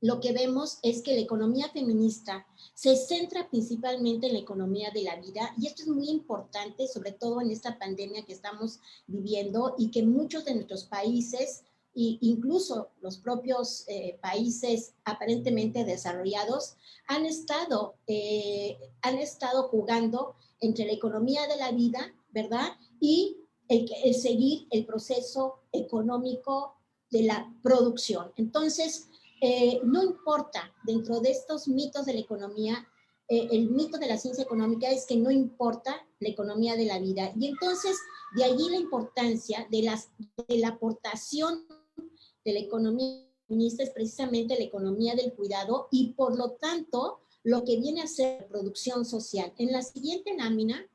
lo que vemos es que la economía feminista se centra principalmente en la economía de la vida, y esto es muy importante, sobre todo en esta pandemia que estamos viviendo y que muchos de nuestros países, e incluso los propios países aparentemente desarrollados, han estado jugando entre la economía de la vida, ¿verdad?, y el seguir el proceso económico de la producción. Entonces, no importa, dentro de estos mitos de la economía, el mito de la ciencia económica es que no importa la economía de la vida. Y entonces, de allí la importancia de la aportación de la economía feminista es precisamente la economía del cuidado y, por lo tanto, lo que viene a ser producción social. En la siguiente lámina,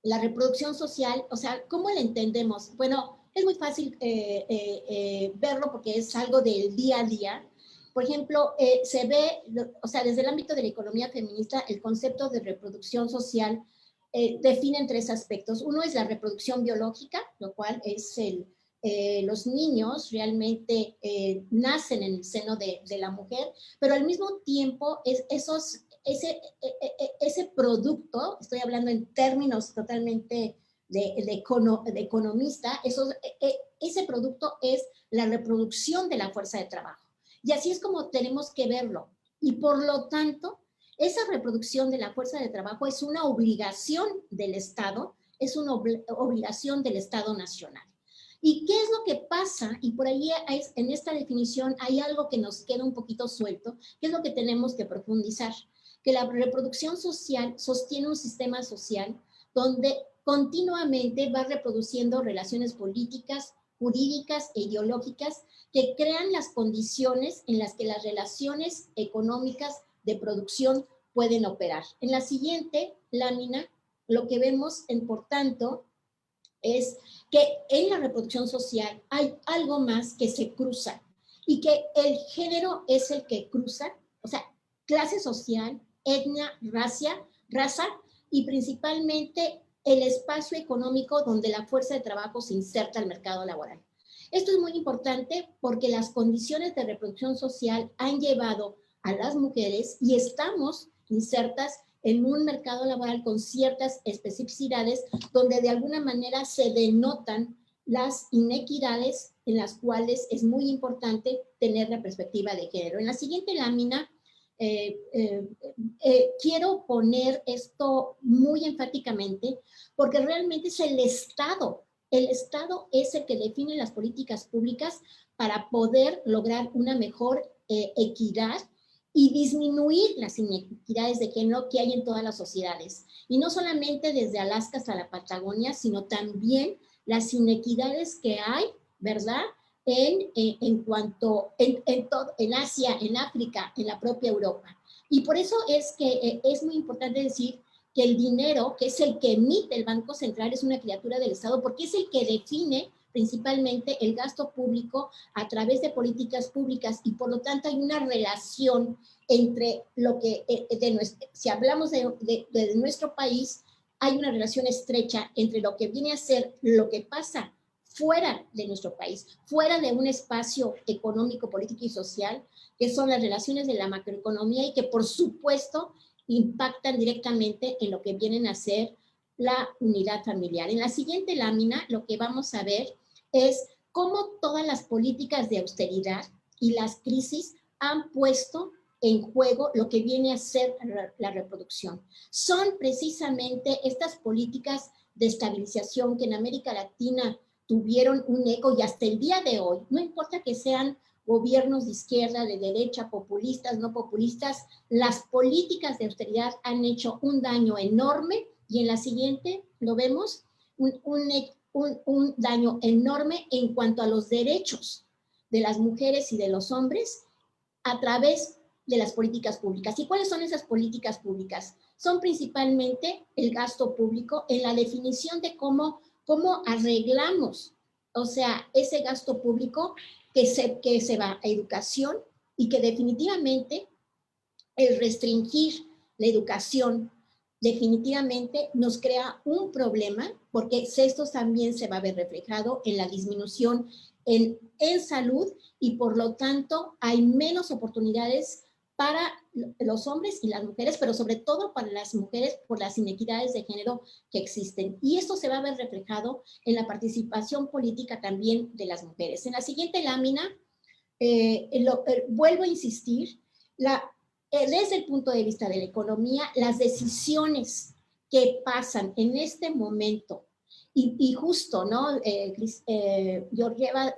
la reproducción social, o sea, ¿cómo la entendemos? Bueno, es muy fácil verlo porque es algo del día a día. Por ejemplo, se ve, o sea, desde el ámbito de la economía feminista, el concepto de reproducción social definen 3 aspectos. Uno es la reproducción biológica, lo cual es los niños realmente nacen en el seno de la mujer, pero al mismo tiempo ese producto, estoy hablando en términos totalmente de economista, ese producto es la reproducción de la fuerza de trabajo. Y así es como tenemos que verlo. Y por lo tanto, esa reproducción de la fuerza de trabajo es una obligación del Estado, es una obligación del Estado nacional. ¿Y qué es lo que pasa? Y por ahí en esta definición hay algo que nos queda un poquito suelto, que es lo que tenemos que profundizar. Que la reproducción social sostiene un sistema social donde continuamente va reproduciendo relaciones políticas, jurídicas e ideológicas que crean las condiciones en las que las relaciones económicas de producción pueden operar. En la siguiente lámina, lo que vemos, por tanto, es que en la reproducción social hay algo más que se cruza y que el género es el que cruza, o sea, clase social, etnia, raza y principalmente el espacio económico donde la fuerza de trabajo se inserta al mercado laboral. Esto es muy importante porque las condiciones de reproducción social han llevado a las mujeres y estamos insertas en un mercado laboral con ciertas especificidades donde de alguna manera se denotan las inequidades en las cuales es muy importante tener la perspectiva de género. En la siguiente lámina quiero poner esto muy enfáticamente porque realmente es el Estado es el que define las políticas públicas para poder lograr una mejor equidad y disminuir las inequidades de género que hay en todas las sociedades. Y no solamente desde Alaska hasta la Patagonia, sino también las inequidades que hay, ¿verdad? En Asia, en África, en la propia Europa. Y por eso es que es muy importante decir que el dinero, que es el que emite el Banco Central, es una criatura del Estado, porque es el que define principalmente el gasto público a través de políticas públicas y por lo tanto hay una relación entre lo que, si hablamos de nuestro país, hay una relación estrecha entre lo que viene a ser lo que pasa fuera de nuestro país, fuera de un espacio económico, político y social, que son las relaciones de la macroeconomía y que por supuesto impactan directamente en lo que vienen a ser la unidad familiar. En la siguiente lámina lo que vamos a ver es cómo todas las políticas de austeridad y las crisis han puesto en juego lo que viene a ser la reproducción. Son precisamente estas políticas de estabilización que en América Latina tuvieron un eco y hasta el día de hoy, no importa que sean gobiernos de izquierda, de derecha, populistas, no populistas, las políticas de austeridad han hecho un daño enorme y en la siguiente lo vemos, un daño enorme en cuanto a los derechos de las mujeres y de los hombres a través de las políticas públicas. ¿Y cuáles son esas políticas públicas? Son principalmente el gasto público en la definición de cómo arreglamos, o sea, ese gasto público que se va a educación y que definitivamente el restringir la educación definitivamente nos crea un problema porque esto también se va a ver reflejado en la disminución en salud y por lo tanto hay menos oportunidades para los hombres y las mujeres, pero sobre todo para las mujeres por las inequidades de género que existen. Y esto se va a ver reflejado en la participación política también de las mujeres. En la siguiente lámina, vuelvo a insistir, desde el punto de vista de la economía, las decisiones que pasan en este momento, y justo, ¿no? Georgieva,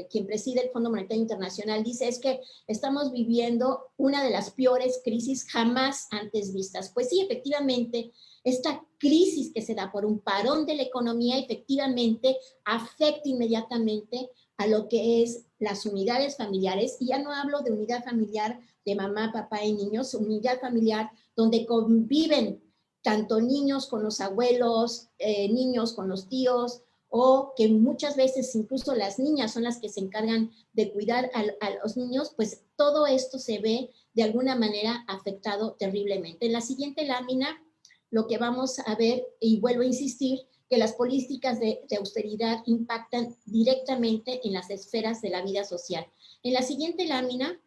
quien preside el Fondo Monetario Internacional, dice es que estamos viviendo una de las peores crisis jamás antes vistas. Pues sí, efectivamente, esta crisis que se da por un parón de la economía efectivamente afecta inmediatamente a lo que es las unidades familiares, y ya no hablo de unidad familiar de mamá, papá y niños, unidad familiar donde conviven tanto niños con los abuelos, niños con los tíos, o que muchas veces incluso las niñas son las que se encargan de cuidar a los niños, pues todo esto se ve de alguna manera afectado terriblemente. En la siguiente lámina lo que vamos a ver, y vuelvo a insistir, que las políticas de austeridad impactan directamente en las esferas de la vida social. En la siguiente lámina,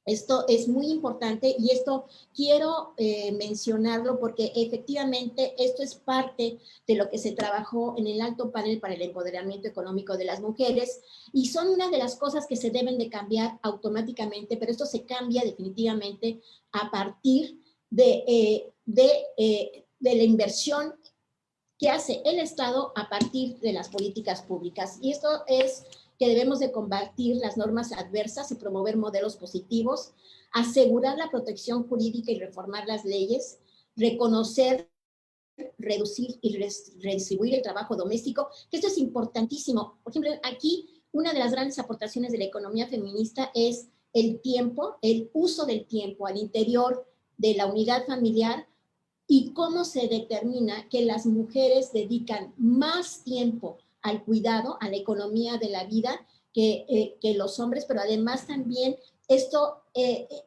esto es muy importante y esto quiero mencionarlo porque efectivamente esto es parte de lo que se trabajó en el alto panel para el empoderamiento económico de las mujeres y son una de las cosas que se deben de cambiar automáticamente, pero esto se cambia definitivamente a partir de la inversión que hace el Estado a partir de las políticas públicas. Y esto es que debemos de combatir las normas adversas y promover modelos positivos, asegurar la protección jurídica y reformar las leyes, reconocer, reducir y redistribuir el trabajo doméstico, que esto es importantísimo. Por ejemplo, aquí una de las grandes aportaciones de la economía feminista es el tiempo, el uso del tiempo al interior de la unidad familiar y cómo se determina que las mujeres dedican más tiempo al cuidado, a la economía de la vida que los hombres, pero además también esto,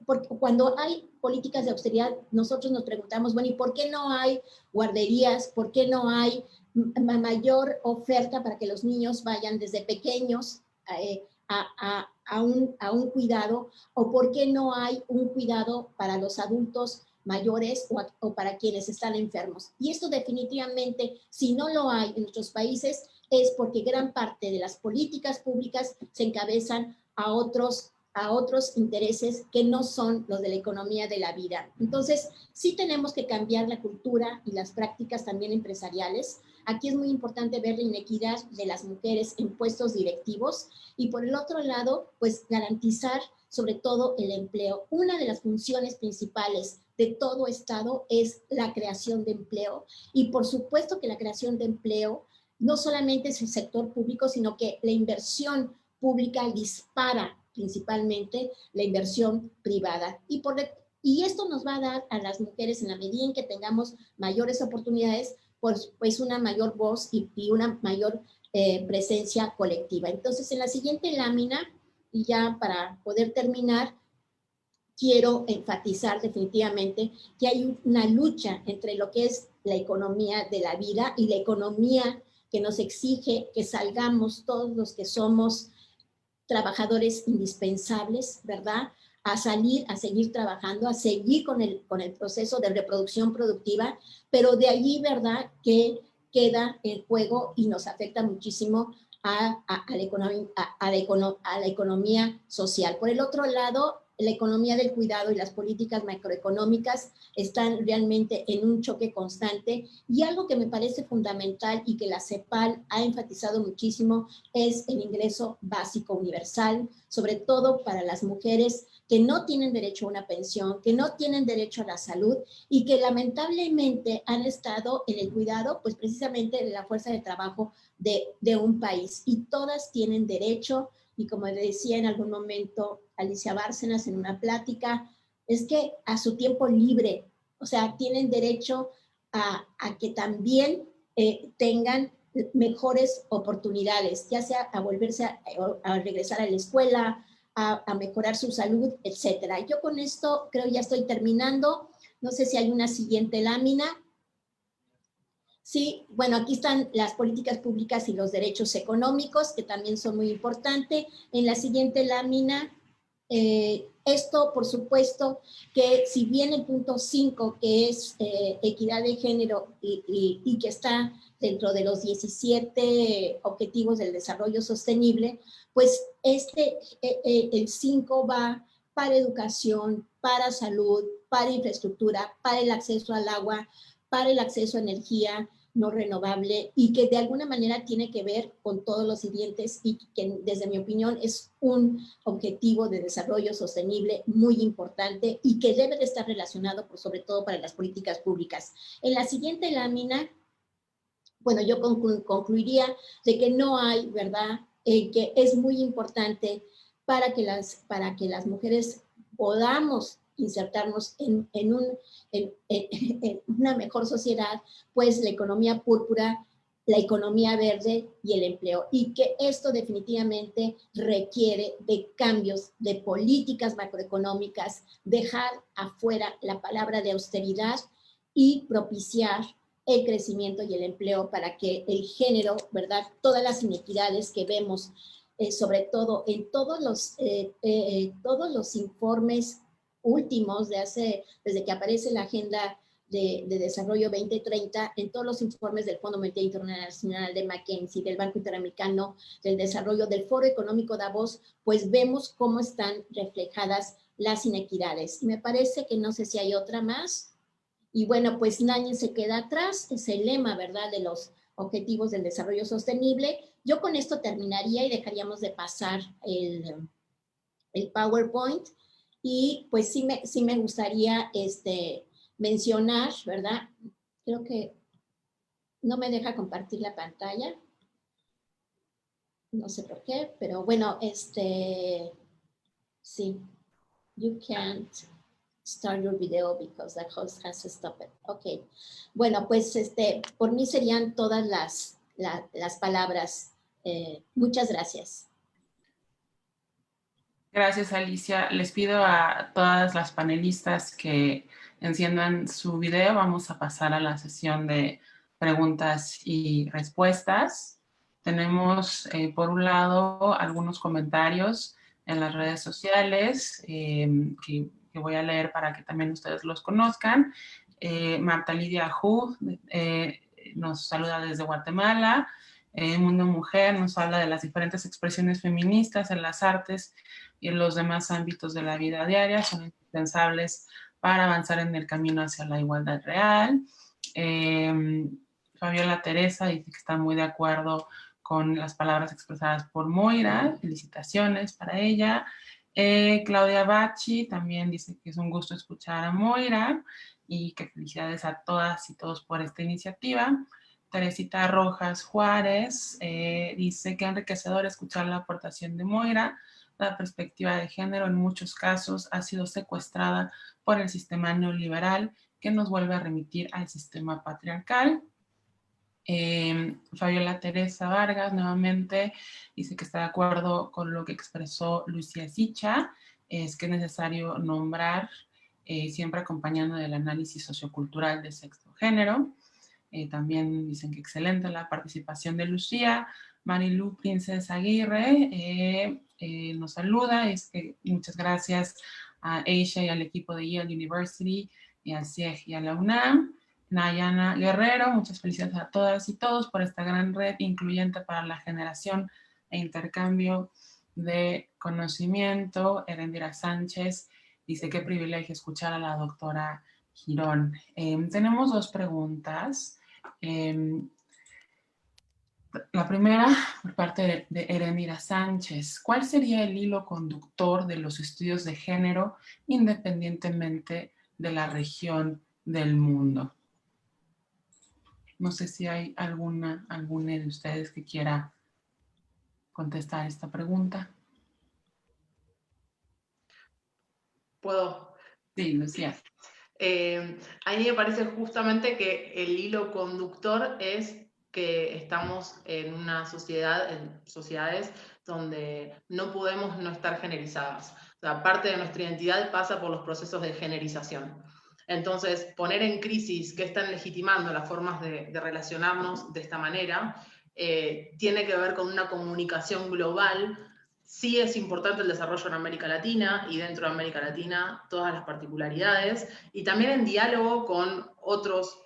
porque cuando hay políticas de austeridad, nosotros nos preguntamos, bueno, ¿y por qué no hay guarderías? ¿Por qué no hay mayor oferta para que los niños vayan desde pequeños a un cuidado? ¿O por qué no hay un cuidado para los adultos mayores o para quienes están enfermos? Y esto definitivamente, si no lo hay en nuestros países, es porque gran parte de las políticas públicas se encabezan a otros intereses que no son los de la economía de la vida. Entonces, sí tenemos que cambiar la cultura y las prácticas también empresariales. Aquí es muy importante ver la inequidad de las mujeres en puestos directivos y por el otro lado, pues garantizar sobre todo el empleo. Una de las funciones principales de todo Estado es la creación de empleo y por supuesto que la creación de empleo no solamente es el sector público, sino que la inversión pública dispara principalmente la inversión privada. Y esto nos va a dar a las mujeres, en la medida en que tengamos mayores oportunidades, pues una mayor voz y una mayor presencia colectiva. Entonces, en la siguiente lámina, y ya para poder terminar, quiero enfatizar definitivamente que hay una lucha entre lo que es la economía de la vida y la economía que nos exige que salgamos todos los que somos trabajadores indispensables, ¿verdad? A salir, a seguir trabajando, a seguir con el proceso de reproducción productiva, pero de allí, ¿verdad?, que queda el juego y nos afecta muchísimo a la economía social. Por el otro lado, la economía del cuidado y las políticas macroeconómicas están realmente en un choque constante y algo que me parece fundamental y que la CEPAL ha enfatizado muchísimo es el ingreso básico universal, sobre todo para las mujeres que no tienen derecho a una pensión, que no tienen derecho a la salud y que lamentablemente han estado en el cuidado, pues precisamente de la fuerza de trabajo de un país y todas tienen derecho. Y como le decía en algún momento Alicia Bárcenas en una plática, es que a su tiempo libre, o sea, tienen derecho a que también tengan mejores oportunidades, ya sea a volverse a regresar a la escuela, a mejorar su salud, etcétera. Yo con esto creo ya estoy terminando. No sé si hay una siguiente lámina. Sí, bueno, aquí están las políticas públicas y los derechos económicos, que también son muy importantes. En la siguiente lámina, esto, por supuesto, que si bien el punto 5, que es equidad de género y que está dentro de los 17 objetivos del desarrollo sostenible, pues el 5 va para educación, para salud, para infraestructura, para el acceso al agua, para el acceso a energía no renovable y que de alguna manera tiene que ver con todos los siguientes y que desde mi opinión es un objetivo de desarrollo sostenible muy importante y que debe de estar relacionado sobre todo para las políticas públicas. En la siguiente lámina, bueno, yo concluiría de que no hay, ¿verdad?, que es muy importante para que las mujeres podamos insertarnos en una mejor sociedad, pues la economía púrpura, la economía verde y el empleo. Y que esto definitivamente requiere de cambios de políticas macroeconómicas, dejar afuera la palabra de austeridad y propiciar el crecimiento y el empleo para que el género, ¿verdad? Todas las inequidades que vemos, sobre todo en todos los informes últimos desde que aparece la Agenda de Desarrollo 2030, en todos los informes del Fondo Monetario Internacional, de McKinsey, del Banco Interamericano del Desarrollo, del Foro Económico Davos, pues vemos cómo están reflejadas las inequidades. Y me parece que no sé si hay otra más. Y bueno, pues nadie se queda atrás, es el lema, ¿verdad?, de los Objetivos del Desarrollo Sostenible. Yo con esto terminaría y dejaríamos de pasar el PowerPoint. Y pues sí me gustaría mencionar, ¿verdad? Creo que no me deja compartir la pantalla. No sé por qué, pero bueno, sí. You can't start your video because the host has to stop it. Ok. Bueno, pues por mí serían todas las palabras. Muchas gracias. Gracias, Alicia. Les pido a todas las panelistas que enciendan su video. Vamos a pasar a la sesión de preguntas y respuestas. Tenemos, por un lado, algunos comentarios en las redes sociales que voy a leer para que también ustedes los conozcan. Marta Lidia Hu nos saluda desde Guatemala. Mundo Mujer nos habla de las diferentes expresiones feministas en las artes y en los demás ámbitos de la vida diaria, son indispensables para avanzar en el camino hacia la igualdad real. Fabiola Teresa dice que está muy de acuerdo con las palabras expresadas por Moira, felicitaciones para ella. Claudia Bacci también dice que es un gusto escuchar a Moira y que felicidades a todas y todos por esta iniciativa. Teresita Rojas Juárez dice que enriquecedor escuchar la aportación de Moira. La perspectiva de género en muchos casos ha sido secuestrada por el sistema neoliberal que nos vuelve a remitir al sistema patriarcal. Fabiola Teresa Vargas nuevamente dice que está de acuerdo con lo que expresó Lucía Sicha, es que es necesario nombrar, siempre acompañando del análisis sociocultural de sexo género. También dicen que excelente la participación de Lucía. Marilu Princesa Aguirre nos saluda, es que muchas gracias a Aisha y al equipo de Yale University y al CIEG y a la UNAM. Nayana Guerrero, muchas felicidades a todas y todos por esta gran red incluyente para la generación e intercambio de conocimiento. Erendira Sánchez dice qué privilegio escuchar a la doctora Girón. Tenemos dos preguntas. La primera, por parte de Erendira Sánchez. ¿Cuál sería el hilo conductor de los estudios de género independientemente de la región del mundo? No sé si hay alguna de ustedes que quiera contestar esta pregunta. ¿Puedo? Sí, Lucía. A mí me parece justamente que el hilo conductor es que estamos en una sociedad, en sociedades donde no podemos no estar generizadas. O sea, parte de nuestra identidad pasa por los procesos de generización. Entonces, poner en crisis qué están legitimando las formas de relacionarnos de esta manera tiene que ver con una comunicación global. Sí es importante el desarrollo en América Latina y dentro de América Latina todas las particularidades y también en diálogo con otros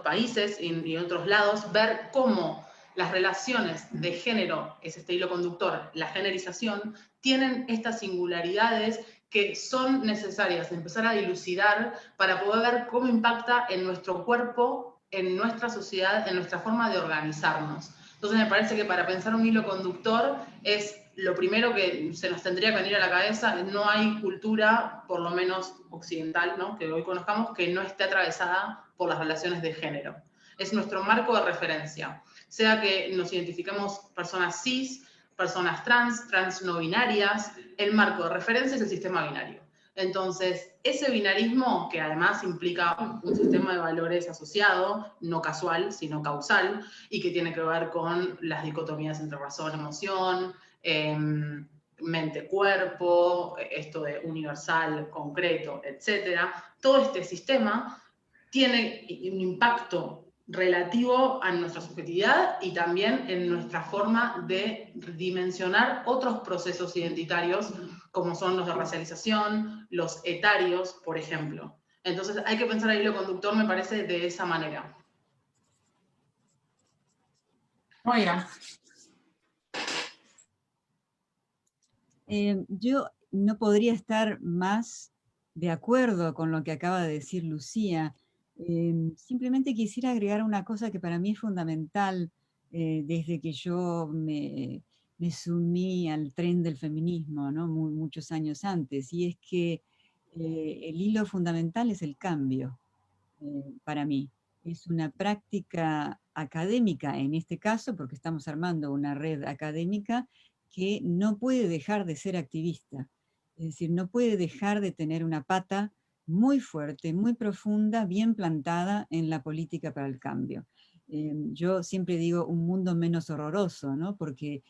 países y otros lados, ver cómo las relaciones de género, es este hilo conductor, la generización, tienen estas singularidades que son necesarias empezar a dilucidar para poder ver cómo impacta en nuestro cuerpo, en nuestra sociedad, en nuestra forma de organizarnos. Entonces me parece que para pensar un hilo conductor es lo primero que se nos tendría que venir a la cabeza. No hay cultura, por lo menos occidental, ¿no?, que hoy conozcamos, que no esté atravesada por las relaciones de género. Es nuestro marco de referencia. Sea que nos identifiquemos personas cis, personas trans no binarias, el marco de referencia es el sistema binario. Entonces, ese binarismo, que además implica un sistema de valores asociado, no casual, sino causal, y que tiene que ver con las dicotomías entre razón, emoción, mente-cuerpo, esto de universal, concreto, etc. Todo este sistema tiene un impacto relativo a nuestra subjetividad y también en nuestra forma de dimensionar otros procesos identitarios, como son los de racialización, los etarios, por ejemplo. Entonces hay que pensar el hilo conductor, me parece, de esa manera. Moira. Yo no podría estar más de acuerdo con lo que acaba de decir Lucía. Simplemente quisiera agregar una cosa que para mí es fundamental desde que yo me sumí al tren del feminismo, ¿no? Muchos años antes, y es que el hilo fundamental es el cambio para mí. Es una práctica académica en este caso, porque estamos armando una red académica que no puede dejar de ser activista. Es decir, no puede dejar de tener una pata muy fuerte, muy profunda, bien plantada en la política para el cambio. Yo siempre digo un mundo menos horroroso, ¿no? Porque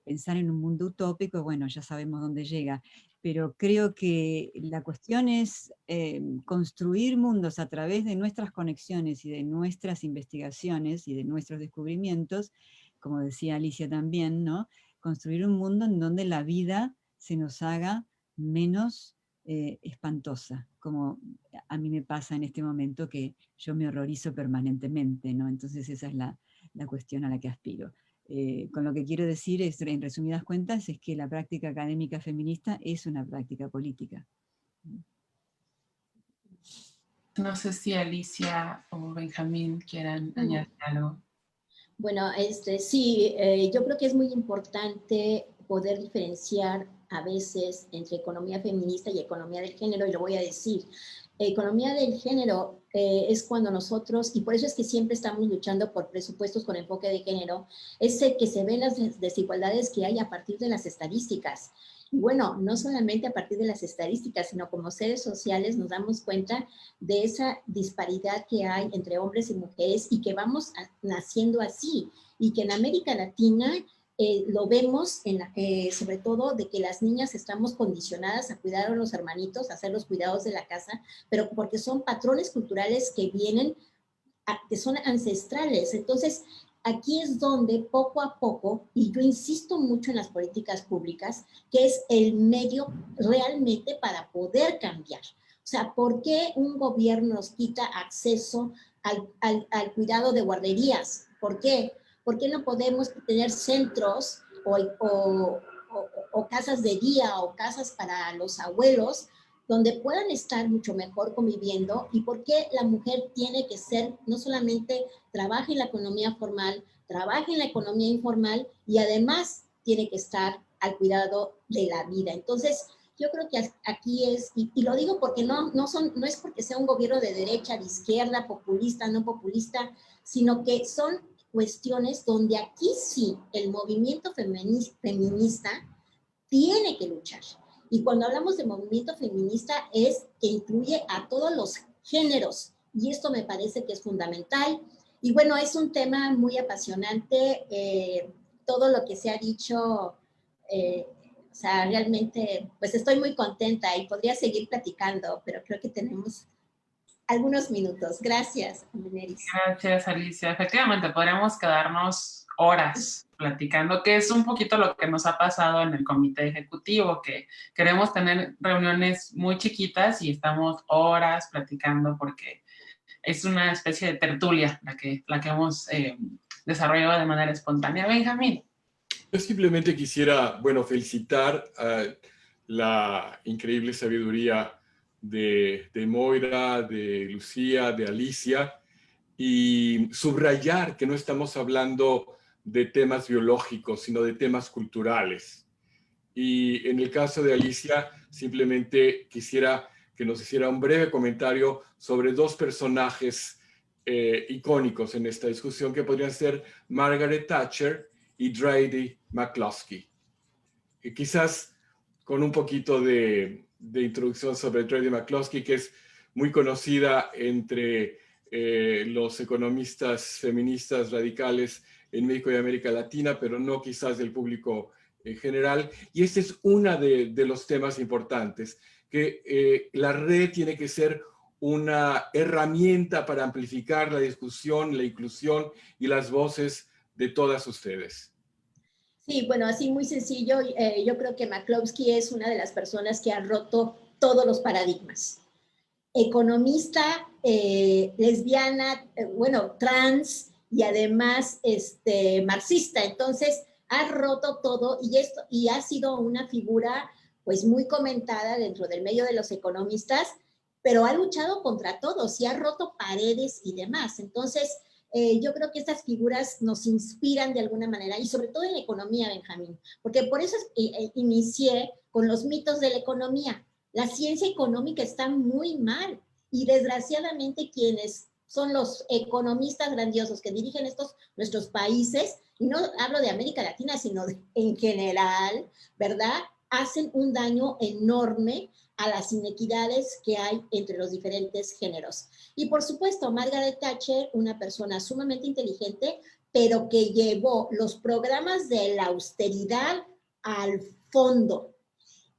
pensar en un mundo utópico, bueno, ya sabemos dónde llega, pero creo que la cuestión es construir mundos a través de nuestras conexiones y de nuestras investigaciones y de nuestros descubrimientos, como decía Alicia también, ¿no? Construir un mundo en donde la vida se nos haga menos espantosa, como a mí me pasa en este momento que yo me horrorizo permanentemente, ¿no? Entonces esa es la cuestión a la que aspiro. Con lo que quiero decir, en resumidas cuentas, es que la práctica académica feminista es una práctica política. No sé si Alicia o Benjamín quieran añadir algo. Bueno, sí, yo creo que es muy importante poder diferenciar a veces entre economía feminista y economía del género, y lo voy a decir. Economía del género es cuando nosotros, y por eso es que siempre estamos luchando por presupuestos con enfoque de género, es el que se ven las desigualdades que hay a partir de las estadísticas. Y bueno, no solamente a partir de las estadísticas, sino como seres sociales nos damos cuenta de esa disparidad que hay entre hombres y mujeres y que vamos naciendo así. Y que en América Latina lo vemos sobre todo de que las niñas estamos condicionadas a cuidar a los hermanitos, a hacer los cuidados de la casa, pero porque son patrones culturales que vienen, que son ancestrales. Entonces, aquí es donde poco a poco, y yo insisto mucho en las políticas públicas, que es el medio realmente para poder cambiar. O sea, ¿por qué un gobierno nos quita acceso al cuidado de guarderías? ¿Por qué? ¿Por qué no podemos tener centros o casas de día o casas para los abuelos donde puedan estar mucho mejor conviviendo? ¿Y por qué la mujer tiene que ser, no solamente trabaja en la economía formal, trabaja en la economía informal y además tiene que estar al cuidado de la vida? Entonces, yo creo que aquí es, y lo digo porque no es porque sea un gobierno de derecha, de izquierda, populista, no populista, sino que son cuestiones donde aquí sí el movimiento feminista tiene que luchar. Y cuando hablamos de movimiento feminista es que incluye a todos los géneros, y esto me parece que es fundamental. Y bueno, es un tema muy apasionante, todo lo que se ha dicho, o sea, realmente, pues estoy muy contenta y podría seguir platicando, pero creo que tenemos algunos minutos. Gracias, Neris. Gracias, Alicia. Efectivamente, podríamos quedarnos horas platicando, que es un poquito lo que nos ha pasado en el comité ejecutivo, que queremos tener reuniones muy chiquitas y estamos horas platicando porque es una especie de tertulia la que hemos desarrollado de manera espontánea. Benjamín. Yo simplemente quisiera, bueno, felicitar la increíble sabiduría de Moira, de Lucía, de Alicia, y subrayar que no estamos hablando de temas biológicos, sino de temas culturales. Y en el caso de Alicia, simplemente quisiera que nos hiciera un breve comentario sobre dos personajes icónicos en esta discusión, que podrían ser Margaret Thatcher y Deirdre McCloskey. Y quizás con un poquito de introducción sobre Deirdre McCloskey, que es muy conocida entre los economistas feministas radicales en México y América Latina, pero no quizás del público en general. Y este es uno de los temas importantes, que la red tiene que ser una herramienta para amplificar la discusión, la inclusión y las voces de todas ustedes. Sí, bueno, así muy sencillo, yo creo que McCloskey es una de las personas que ha roto todos los paradigmas. Economista, lesbiana, bueno, trans y además marxista. Entonces, ha roto todo y ha sido una figura pues muy comentada dentro del medio de los economistas, pero ha luchado contra todos y ha roto paredes y demás. Entonces, yo creo que estas figuras nos inspiran de alguna manera, y sobre todo en la economía, Benjamín, porque por eso inicié con los mitos de la economía. La ciencia económica está muy mal y desgraciadamente quienes son los economistas grandiosos que dirigen nuestros países, y no hablo de América Latina, sino en general, ¿verdad? Hacen un daño enorme a las inequidades que hay entre los diferentes géneros. Y por supuesto, Margaret Thatcher, una persona sumamente inteligente, pero que llevó los programas de la austeridad al fondo.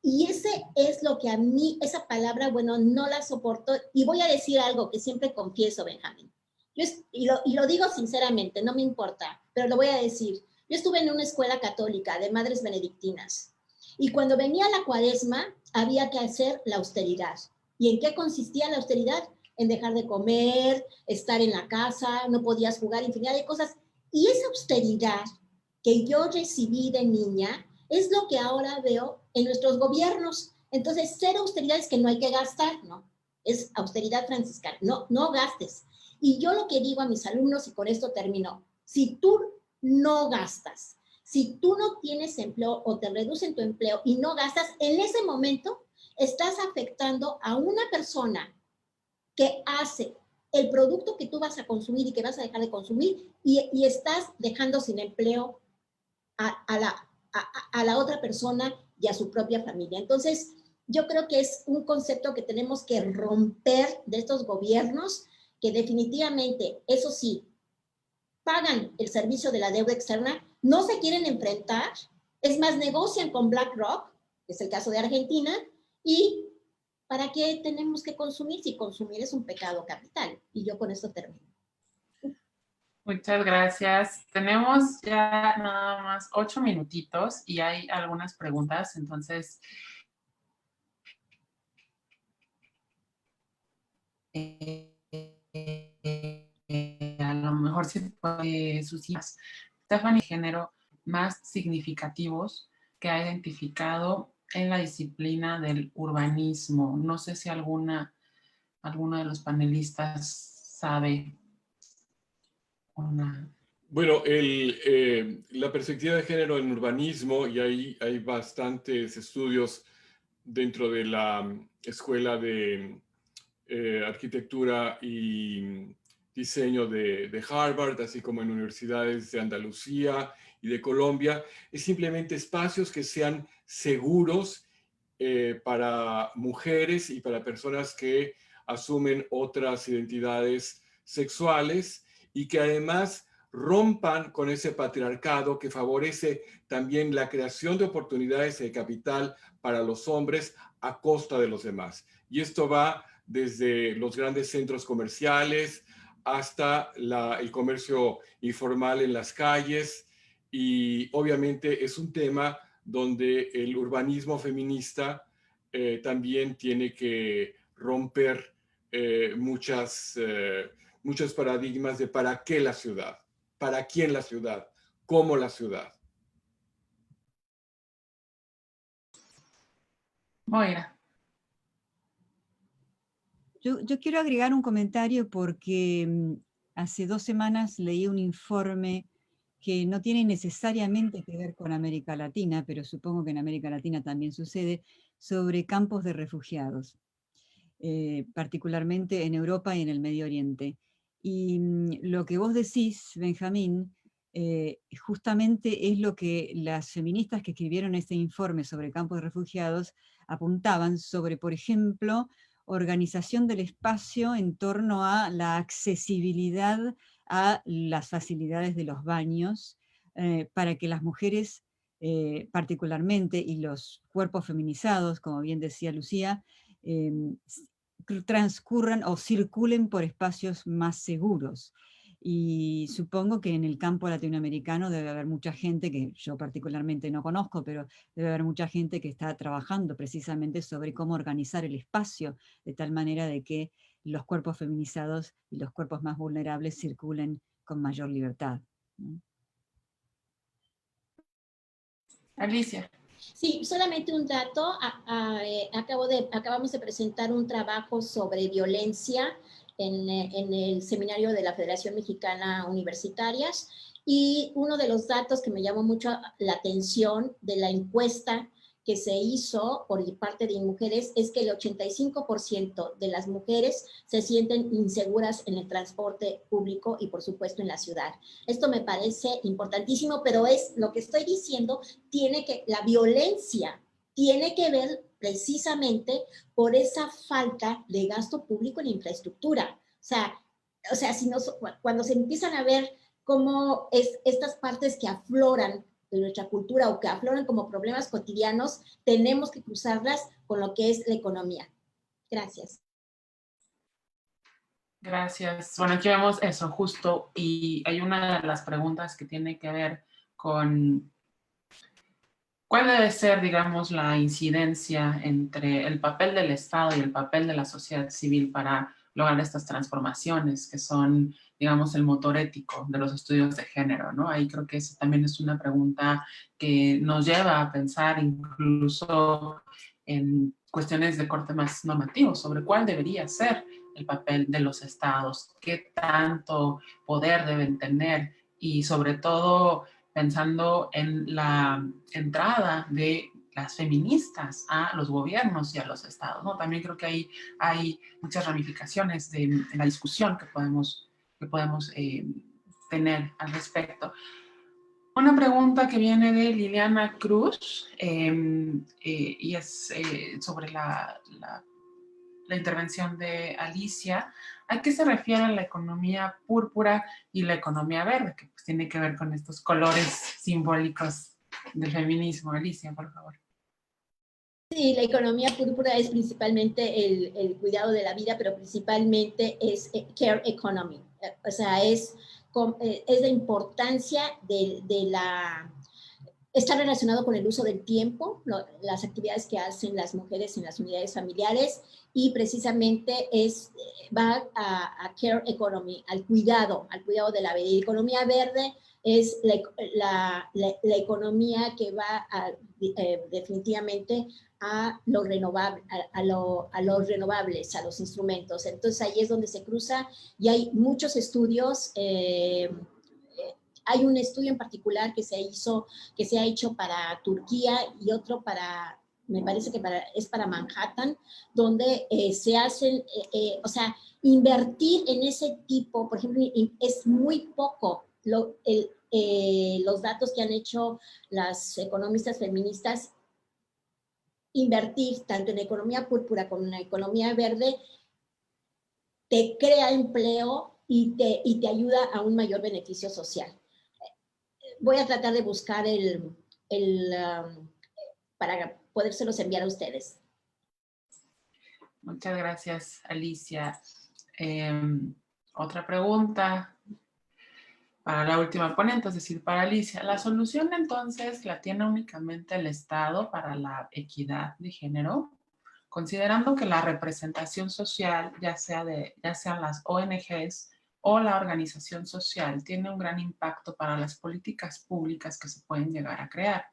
Y ese es lo que a mí, esa palabra, bueno, no la soporto. Y voy a decir algo que siempre confieso, Benjamín. Y lo digo sinceramente, no me importa, pero lo voy a decir. Yo estuve en una escuela católica de madres benedictinas. Y cuando venía la cuaresma, había que hacer la austeridad. ¿Y en qué consistía la austeridad? En dejar de comer, estar en la casa, no podías jugar, infinidad de cosas. Y esa austeridad que yo recibí de niña es lo que ahora veo en nuestros gobiernos. Entonces, cero austeridad es que no hay que gastar, ¿no? Es austeridad franciscana, no gastes. Y yo lo que digo a mis alumnos, y con esto termino, si tú no gastas, si tú no tienes empleo o te reducen tu empleo y no gastas, en ese momento estás afectando a una persona que hace el producto que tú vas a consumir y que vas a dejar de consumir, y estás dejando sin empleo a la otra persona y a su propia familia. Entonces, yo creo que es un concepto que tenemos que romper de estos gobiernos que definitivamente, eso sí, pagan el servicio de la deuda externa, no se quieren enfrentar, es más, negocian con BlackRock, que es el caso de Argentina, y ¿para qué tenemos que consumir si consumir es un pecado capital? Y yo con esto termino. Muchas gracias. Tenemos ya nada más 8 minutitos y hay algunas preguntas, entonces a lo mejor si puede sus hijas. Stephanie, género más significativos que ha identificado en la disciplina del urbanismo. No sé si alguno de los panelistas sabe una. Bueno, la perspectiva de género en urbanismo, y ahí hay bastantes estudios dentro de la Escuela de Arquitectura y Diseño de Harvard, así como en universidades de Andalucía y de Colombia, es simplemente espacios que sean seguros para mujeres y para personas que asumen otras identidades sexuales y que además rompan con ese patriarcado que favorece también la creación de oportunidades de capital para los hombres a costa de los demás. Y esto va desde los grandes centros comerciales hasta el comercio informal en las calles, y obviamente es un tema donde el urbanismo feminista también tiene que romper muchos paradigmas de para qué la ciudad, para quién la ciudad, cómo la ciudad. Moira. Yo quiero agregar un comentario porque hace 2 semanas leí un informe que no tiene necesariamente que ver con América Latina, pero supongo que en América Latina también sucede, sobre campos de refugiados, particularmente en Europa y en el Medio Oriente. Y lo que vos decís, Benjamín, justamente es lo que las feministas que escribieron este informe sobre campos de refugiados apuntaban sobre, por ejemplo, organización del espacio en torno a la accesibilidad a las facilidades de los baños, para que las mujeres particularmente, y los cuerpos feminizados, como bien decía Lucía, transcurran o circulen por espacios más seguros. Y supongo que en el campo latinoamericano debe haber mucha gente, que yo particularmente no conozco, pero debe haber mucha gente que está trabajando precisamente sobre cómo organizar el espacio, de tal manera de que los cuerpos feminizados y los cuerpos más vulnerables circulen con mayor libertad, ¿no? Alicia. Sí, solamente un dato. Acabamos de presentar un trabajo sobre violencia en el seminario de la Federación Mexicana Universitarias, y uno de los datos que me llamó mucho la atención de la encuesta que se hizo por parte de mujeres es que el 85% de las mujeres se sienten inseguras en el transporte público y por supuesto en la ciudad. Esto me parece importantísimo, pero es lo que estoy diciendo, la violencia tiene que ver precisamente por esa falta de gasto público en infraestructura. O sea, cuando se empiezan a ver cómo estas partes que afloran de nuestra cultura o que afloran como problemas cotidianos, tenemos que cruzarlas con lo que es la economía. Gracias. Gracias. Bueno, aquí vemos eso justo, y hay una de las preguntas que tiene que ver con cuál debe ser, digamos, la incidencia entre el papel del Estado y el papel de la sociedad civil para lograr estas transformaciones que son, digamos, el motor ético de los estudios de género, ¿no? Ahí creo que esa también es una pregunta que nos lleva a pensar incluso en cuestiones de corte más normativo sobre cuál debería ser el papel de los estados, qué tanto poder deben tener, y sobre todo pensando en la entrada de las feministas a los gobiernos y a los estados, ¿no? También creo que ahí hay muchas ramificaciones de la discusión que podemos tener al respecto. Una pregunta que viene de Liliana Cruz, y es sobre la intervención de Alicia. ¿A qué se refiere la economía púrpura y la economía verde? Que pues tiene que ver con estos colores simbólicos del feminismo. Alicia, por favor. Sí, la economía púrpura es principalmente el cuidado de la vida, pero principalmente es care economy. O sea, es la importancia está relacionado con el uso del tiempo, las actividades que hacen las mujeres en las unidades familiares, y precisamente va a care economy, al cuidado de la vida. Y economía verde es la economía que va definitivamente a los renovables, a los instrumentos. Entonces ahí es donde se cruza, y hay muchos estudios. Hay un estudio en particular que se ha hecho para Turquía, y otro me parece que es para Manhattan, donde se hacen, o sea, invertir en ese tipo, por ejemplo, es muy poco los datos que han hecho las economistas feministas. Invertir tanto en economía púrpura como en economía verde te crea empleo y te ayuda a un mayor beneficio social. Voy a tratar de buscar para podérselos enviar a ustedes. Muchas gracias, Alicia. Otra pregunta para la última ponente, es decir, para Alicia. ¿La solución entonces la tiene únicamente el Estado para la equidad de género? Considerando que la representación social, ya sean las ONGs o la organización social, tiene un gran impacto para las políticas públicas que se pueden llegar a crear.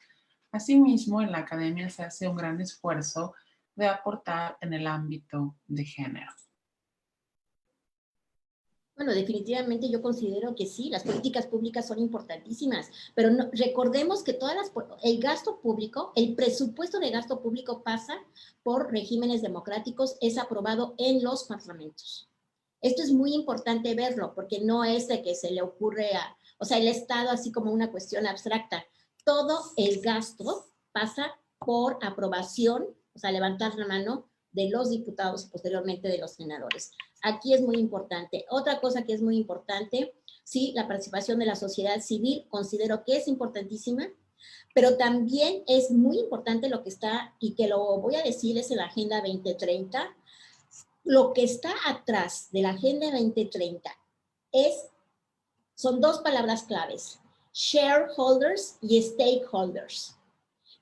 Asimismo, en la academia se hace un gran esfuerzo de aportar en el ámbito de género. Bueno, definitivamente yo considero que sí, las políticas públicas son importantísimas, pero recordemos que el gasto público, el presupuesto de gasto público pasa por regímenes democráticos, es aprobado en los parlamentos. Esto es muy importante verlo, porque no es de que se le ocurre el Estado así como una cuestión abstracta. Todo el gasto pasa por aprobación, o sea, levantar la mano de los diputados y posteriormente de los senadores. Aquí es muy importante. Otra cosa que es muy importante, sí, la participación de la sociedad civil, considero que es importantísima, pero también es muy importante lo que está, y que lo voy a decir, es en la Agenda 2030, lo que está atrás de la Agenda 2030 son dos palabras claves, shareholders y stakeholders.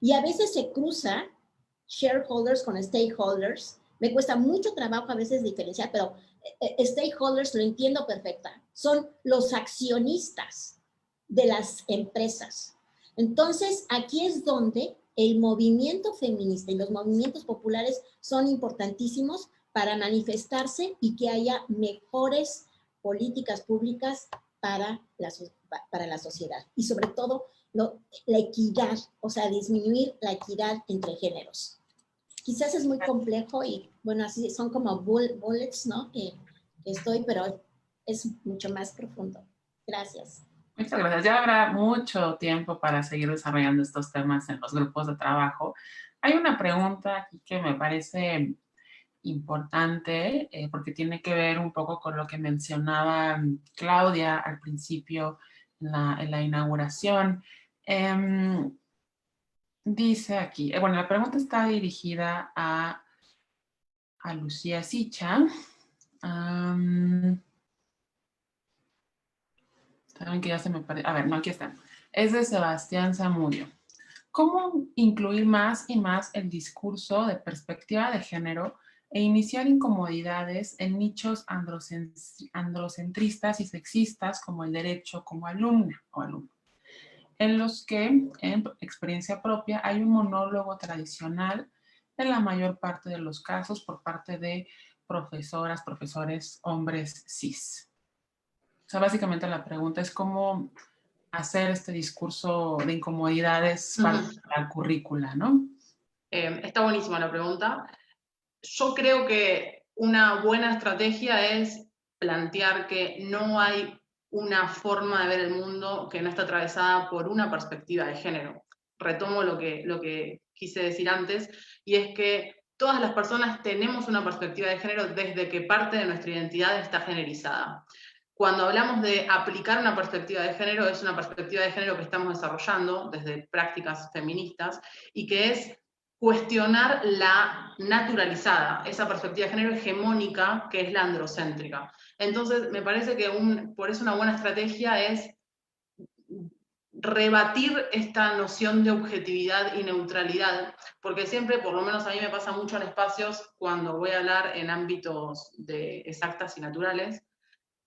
Y a veces se cruza shareholders con stakeholders. Me cuesta mucho trabajo a veces diferenciar, pero stakeholders lo entiendo perfecta. Son los accionistas de las empresas. Entonces, aquí es donde el movimiento feminista y los movimientos populares son importantísimos para manifestarse y que haya mejores políticas públicas para la sociedad. Y sobre todo, la equidad, o sea, disminuir la equidad entre géneros. Quizás es muy complejo y, bueno, así son como bullets, ¿no? Que pero es mucho más profundo. Gracias. Muchas gracias. Ya habrá mucho tiempo para seguir desarrollando estos temas en los grupos de trabajo. Hay una pregunta aquí que me parece importante porque tiene que ver un poco con lo que mencionaba Claudia al principio en la inauguración. Dice aquí, bueno, la pregunta está dirigida a Lucía Sicha. Saben que ya se me parece. A ver, no, aquí está. Es de Sebastián Zamudio. ¿Cómo incluir más y más el discurso de perspectiva de género e iniciar incomodidades en nichos androcentristas y sexistas como el derecho como alumna o alumno? En los que, en experiencia propia, hay un monólogo tradicional en la mayor parte de los casos por parte de profesoras, profesores, hombres cis. O sea, básicamente la pregunta es cómo hacer este discurso de incomodidades para la currícula, ¿no? Está buenísima la pregunta. Yo creo que una buena estrategia es plantear que no hay una forma de ver el mundo que no está atravesada por una perspectiva de género. Retomo lo que quise decir antes, y es que todas las personas tenemos una perspectiva de género desde que parte de nuestra identidad está generizada. Cuando hablamos de aplicar una perspectiva de género, es una perspectiva de género que estamos desarrollando desde prácticas feministas y que es cuestionar la naturalizada, esa perspectiva de género hegemónica que es la androcéntrica. Entonces, me parece que por eso una buena estrategia es rebatir esta noción de objetividad y neutralidad, porque siempre, por lo menos a mí me pasa mucho en espacios cuando voy a hablar en ámbitos de exactas y naturales,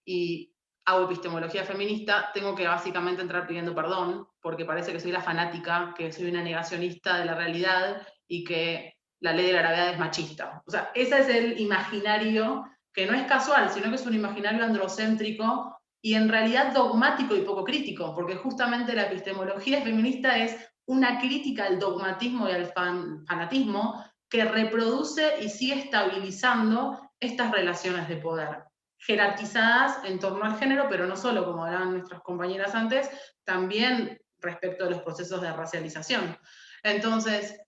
y hago epistemología feminista, tengo que básicamente entrar pidiendo perdón, porque parece que soy la fanática, que soy una negacionista de la realidad y que la ley de la gravedad es machista. O sea, ese es el imaginario que no es casual, sino que es un imaginario androcéntrico y en realidad dogmático y poco crítico, porque justamente la epistemología feminista es una crítica al dogmatismo y al fanatismo que reproduce y sigue estabilizando estas relaciones de poder, jerarquizadas en torno al género, pero no solo, como hablaban nuestras compañeras antes, también respecto a los procesos de racialización. Entonces,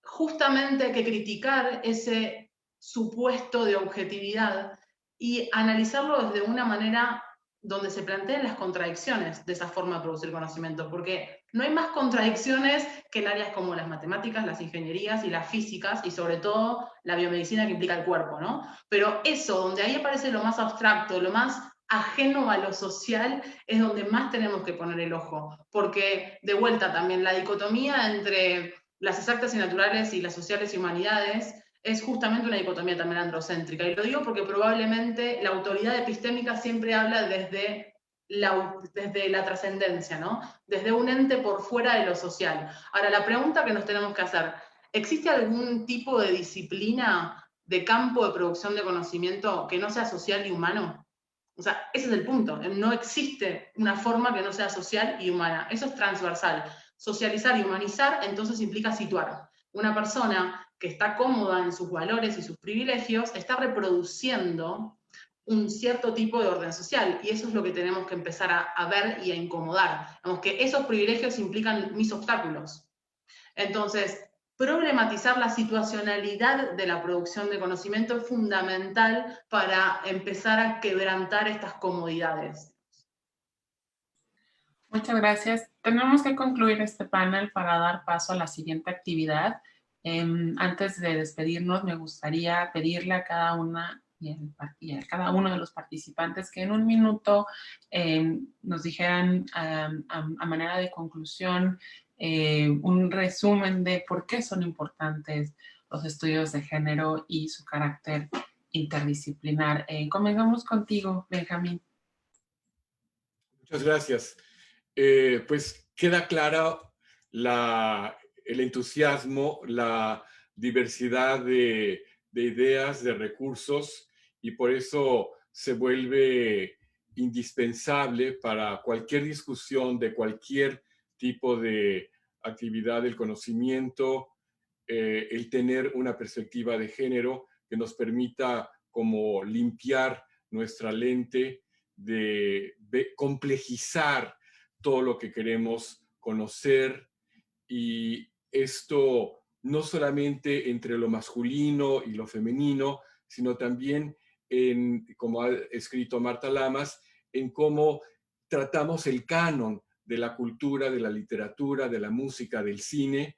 justamente hay que criticar ese supuesto de objetividad y analizarlo desde una manera donde se planteen las contradicciones de esa forma de producir conocimiento, porque no hay más contradicciones que en áreas como las matemáticas, las ingenierías y las físicas, y sobre todo la biomedicina que implica el cuerpo, ¿no? Pero eso, donde ahí aparece lo más abstracto, lo más ajeno a lo social, es donde más tenemos que poner el ojo, porque de vuelta también la dicotomía entre las exactas y naturales y las sociales y humanidades es justamente una dicotomía también androcéntrica. Y lo digo porque probablemente la autoridad epistémica siempre habla desde la trascendencia, ¿no? Desde un ente por fuera de lo social. Ahora, la pregunta que nos tenemos que hacer, ¿existe algún tipo de disciplina de campo de producción de conocimiento que no sea social y humano? O sea, ese es el punto. No existe una forma que no sea social y humana. Eso es transversal. Socializar y humanizar entonces implica situar. Una persona que está cómoda en sus valores y sus privilegios está reproduciendo un cierto tipo de orden social, y eso es lo que tenemos que empezar a ver y a incomodar. Digamos que esos privilegios implican mis obstáculos. Entonces, problematizar la situacionalidad de la producción de conocimiento es fundamental para empezar a quebrantar estas comodidades. Muchas gracias. Tenemos que concluir este panel para dar paso a la siguiente actividad. Antes de despedirnos, me gustaría pedirle a cada una y a cada uno de los participantes que en un minuto nos dijeran a manera de conclusión un resumen de por qué son importantes los estudios de género y su carácter interdisciplinar. Comenzamos contigo, Benjamín. Muchas gracias. Pues queda clara el entusiasmo, la diversidad de ideas, de recursos, y por eso se vuelve indispensable para cualquier discusión de cualquier tipo de actividad del conocimiento, el tener una perspectiva de género que nos permita como limpiar nuestra lente, de complejizar todo lo que queremos conocer, y esto no solamente entre lo masculino y lo femenino, sino también como ha escrito Marta Lamas, en cómo tratamos el canon de la cultura, de la literatura, de la música, del cine,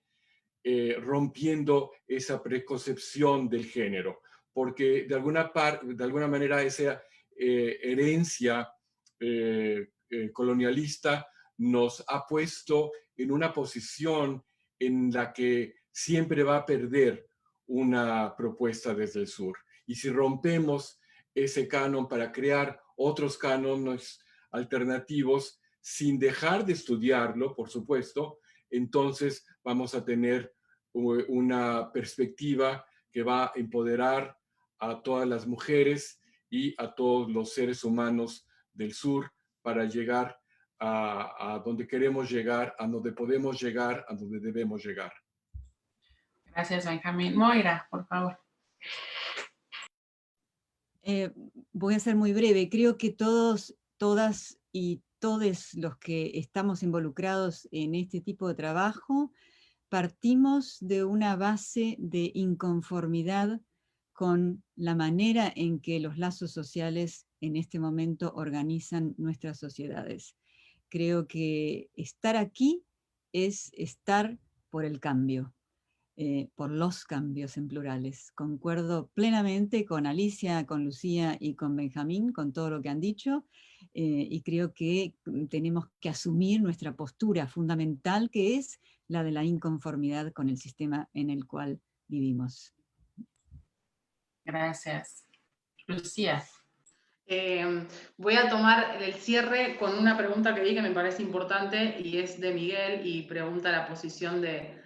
rompiendo esa preconcepción del género, porque de alguna manera esa herencia colonialista nos ha puesto en una posición en la que siempre va a perder una propuesta desde el sur. Y si rompemos ese canon para crear otros cánones alternativos, sin dejar de estudiarlo, por supuesto, entonces vamos a tener una perspectiva que va a empoderar a todas las mujeres y a todos los seres humanos del sur para llegar a donde queremos llegar, a donde podemos llegar, a donde debemos llegar. Gracias, Benjamín. Moira, por favor. Voy a ser muy breve. Creo que todos, todas y todos los que estamos involucrados en este tipo de trabajo partimos de una base de inconformidad con la manera en que los lazos sociales en este momento organizan nuestras sociedades. Creo que estar aquí es estar por el cambio, por los cambios en plurales. Concuerdo plenamente con Alicia, con Lucía y con Benjamín, con todo lo que han dicho, y creo que tenemos que asumir nuestra postura fundamental, que es la de la inconformidad con el sistema en el cual vivimos. Gracias. Lucía. Voy a tomar el cierre con una pregunta que vi que me parece importante, y es de Miguel, y pregunta la posición de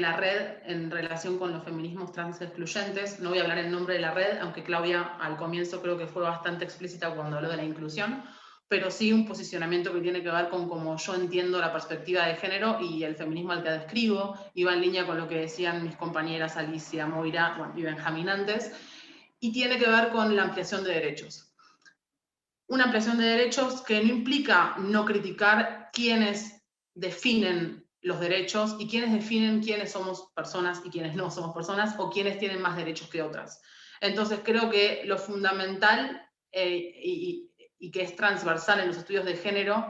la red en relación con los feminismos trans excluyentes. No voy a hablar en nombre de la red, aunque Claudia al comienzo creo que fue bastante explícita cuando habló de la inclusión, pero sí un posicionamiento que tiene que ver con cómo yo entiendo la perspectiva de género y el feminismo al que describo. Iba en línea con lo que decían mis compañeras Alicia, Moira y Benjamín antes, y tiene que ver con la ampliación de derechos. Una ampliación de derechos que no implica no criticar quienes definen los derechos y quienes definen quiénes somos personas y quiénes no somos personas, o quienes tienen más derechos que otras. Entonces creo que lo fundamental y que es transversal en los estudios de género,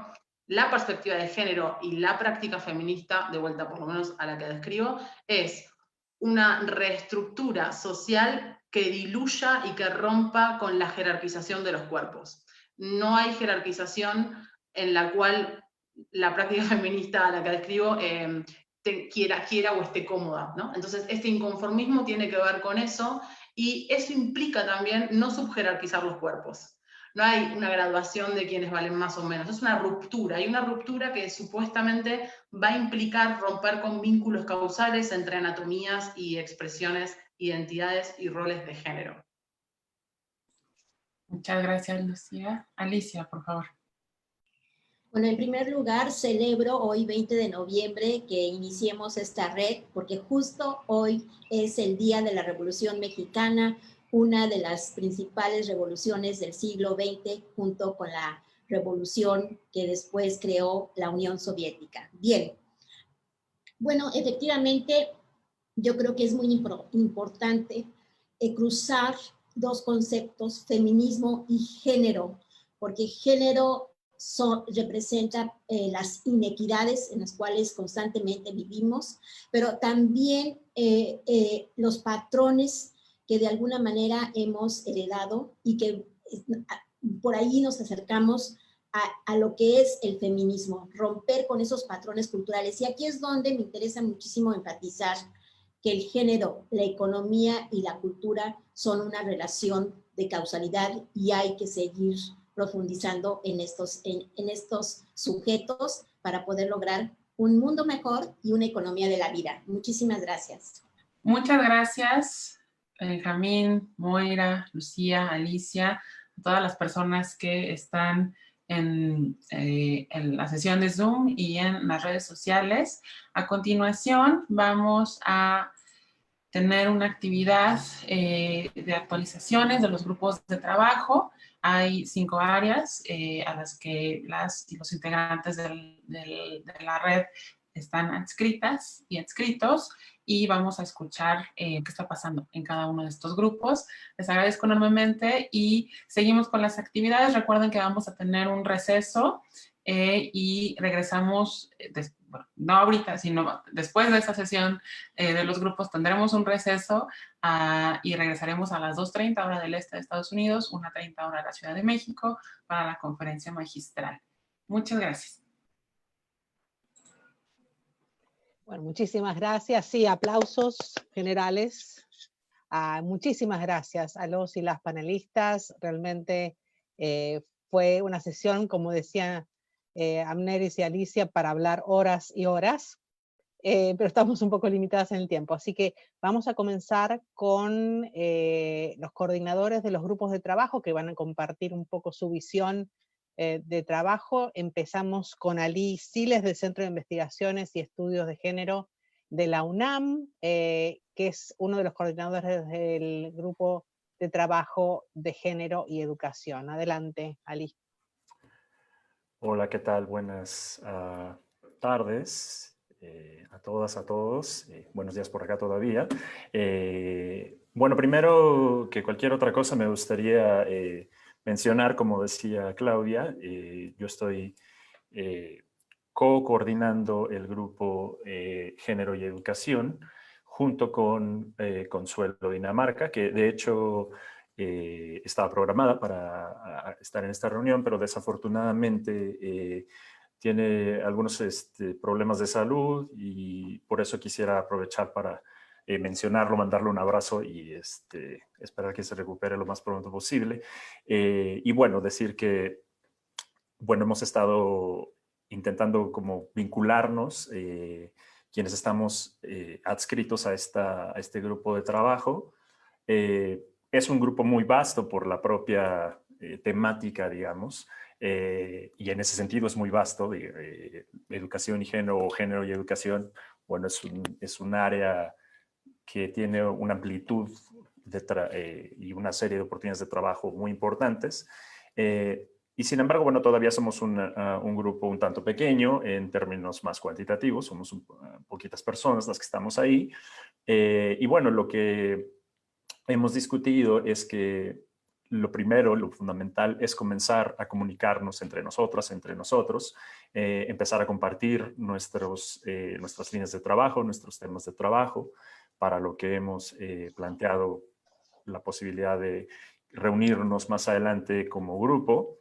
la perspectiva de género y la práctica feminista, de vuelta por lo menos a la que describo, es una reestructura social que diluya y que rompa con la jerarquización de los cuerpos. No hay jerarquización en la cual la práctica feminista a la que describo quiera o esté cómoda, ¿no? Entonces, este inconformismo tiene que ver con eso, y eso implica también no subjerarquizar los cuerpos. No hay una graduación de quienes valen más o menos, es una ruptura. Hay una ruptura que supuestamente va a implicar romper con vínculos causales entre anatomías y expresiones, identidades y roles de género. Muchas gracias, Lucía. Alicia, por favor. Bueno, en primer lugar, celebro hoy, 20 de noviembre, que iniciemos esta red, porque justo hoy es el Día de la Revolución Mexicana, una de las principales revoluciones del siglo XX, junto con la revolución que después creó la Unión Soviética. Bien, bueno, efectivamente, yo creo que es muy importante cruzar dos conceptos, feminismo y género, porque género representa las inequidades en las cuales constantemente vivimos, pero también los patrones que de alguna manera hemos heredado y que por ahí nos acercamos a lo que es el feminismo, romper con esos patrones culturales. Y aquí es donde me interesa muchísimo enfatizar que el género, la economía y la cultura son una relación de causalidad y hay que seguir profundizando en estos sujetos para poder lograr un mundo mejor y una economía de la vida. Muchísimas gracias. Muchas gracias, Benjamín, Moira, Lucía, Alicia, a todas las personas que están en la sesión de Zoom y en las redes sociales. A continuación, vamos a tener una actividad de actualizaciones de los grupos de trabajo. Hay 5 áreas a las que las y los integrantes de la red están adscritas y adscritos, y vamos a escuchar qué está pasando en cada uno de estos grupos. Les agradezco enormemente y seguimos con las actividades. Recuerden que vamos a tener un receso y regresamos, bueno, no ahorita, sino después de esta sesión de los grupos tendremos un receso y regresaremos a las 2:30 hora del este de Estados Unidos, 1:30 hora de la Ciudad de México para la conferencia magistral. Muchas gracias. Bueno, muchísimas gracias. Sí, aplausos generales. Muchísimas gracias a los y las panelistas. Realmente fue una sesión, como decía Amneris y Alicia, para hablar horas y horas, pero estamos un poco limitadas en el tiempo. Así que vamos a comenzar con los coordinadores de los grupos de trabajo que van a compartir un poco su visión de trabajo. Empezamos con Ali Siles del Centro de Investigaciones y Estudios de Género de la UNAM, que es uno de los coordinadores del grupo de trabajo de género y educación. Adelante, Ali. Hola, ¿qué tal? Buenas tardes a todas, a todos. Buenos días por acá todavía. Bueno, primero que cualquier otra cosa me gustaría mencionar, como decía Claudia, yo estoy co-coordinando el grupo Género y Educación junto con Consuelo Dinamarca, que de hecho estaba programada para estar en esta reunión, pero desafortunadamente tiene algunos problemas de salud y por eso quisiera aprovechar para mencionarlo, mandarle un abrazo y esperar que se recupere lo más pronto posible. Y bueno, decir que bueno, hemos estado intentando como vincularnos, quienes estamos adscritos a este grupo de trabajo. Es un grupo muy vasto por la propia temática, digamos, y en ese sentido es muy vasto. Educación y género, o género y educación, bueno, es un área que tiene una amplitud y una serie de oportunidades de trabajo muy importantes. Y sin embargo, bueno, todavía somos un grupo un tanto pequeño en términos más cuantitativos, somos poquitas personas las que estamos ahí. Y bueno, lo que hemos discutido es que lo primero, lo fundamental, es comenzar a comunicarnos entre nosotras, entre nosotros, empezar a compartir nuestras líneas de trabajo, nuestros temas de trabajo, para lo que hemos planteado la posibilidad de reunirnos más adelante como grupo.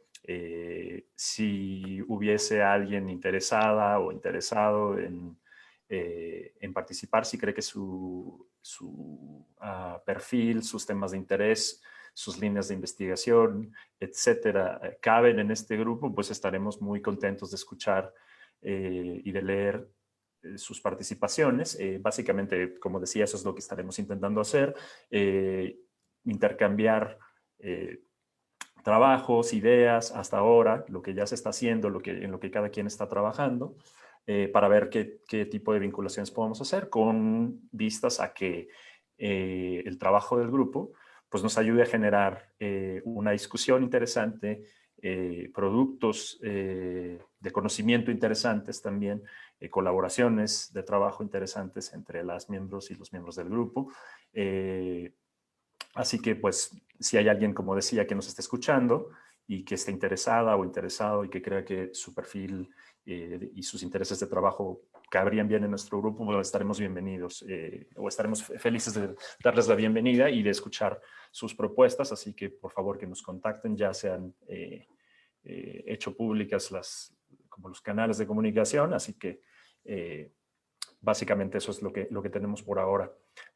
Si hubiese alguien interesada o interesado en participar, si cree que su perfil, sus temas de interés, sus líneas de investigación, etcétera, caben en este grupo, pues estaremos muy contentos de escuchar y de leer sus participaciones. Básicamente, como decía, eso es lo que estaremos intentando hacer, intercambiar trabajos, ideas, hasta ahora, lo que ya se está haciendo, en lo que cada quien está trabajando, para ver qué tipo de vinculaciones podemos hacer con vistas a que el trabajo del grupo pues, nos ayude a generar una discusión interesante, productos de conocimiento interesantes también, colaboraciones de trabajo interesantes entre las miembros y los miembros del grupo. Así que, pues, si hay alguien, como decía, que nos esté escuchando y que esté interesada o interesado y que crea que su perfil y sus intereses de trabajo cabrían bien en nuestro grupo, bueno, estaremos bienvenidos o estaremos felices de darles la bienvenida y de escuchar sus propuestas, así que por favor que nos contacten, ya se han hecho públicas como los canales de comunicación, así que básicamente eso es lo que tenemos por ahora.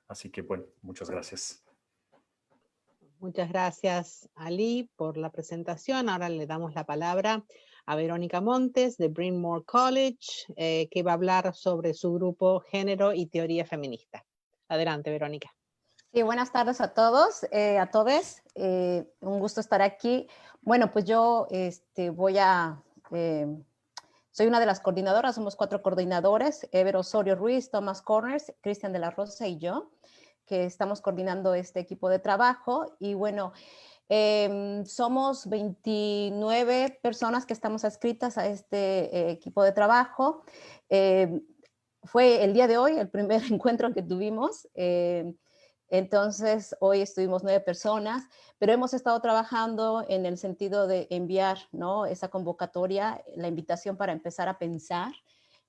Así que bueno, muchas gracias. Muchas gracias, Ali, por la presentación. Ahora le damos la palabra a Verónica Montes de Bryn Mawr College, que va a hablar sobre su grupo Género y Teoría Feminista. Adelante, Verónica. Sí, buenas tardes a todos, a todes. Un gusto estar aquí. Bueno, pues yo soy una de las coordinadoras, somos 4 coordinadores, Ever Osorio Ruiz, Thomas Corners, Cristian de la Rosa y yo, que estamos coordinando este equipo de trabajo. Y bueno, somos 29 personas que estamos adscritas a este equipo de trabajo. Fue el día de hoy el primer encuentro que tuvimos. Entonces, hoy estuvimos 9 personas, pero hemos estado trabajando en el sentido de enviar, ¿no?, esa convocatoria, la invitación para empezar a pensar,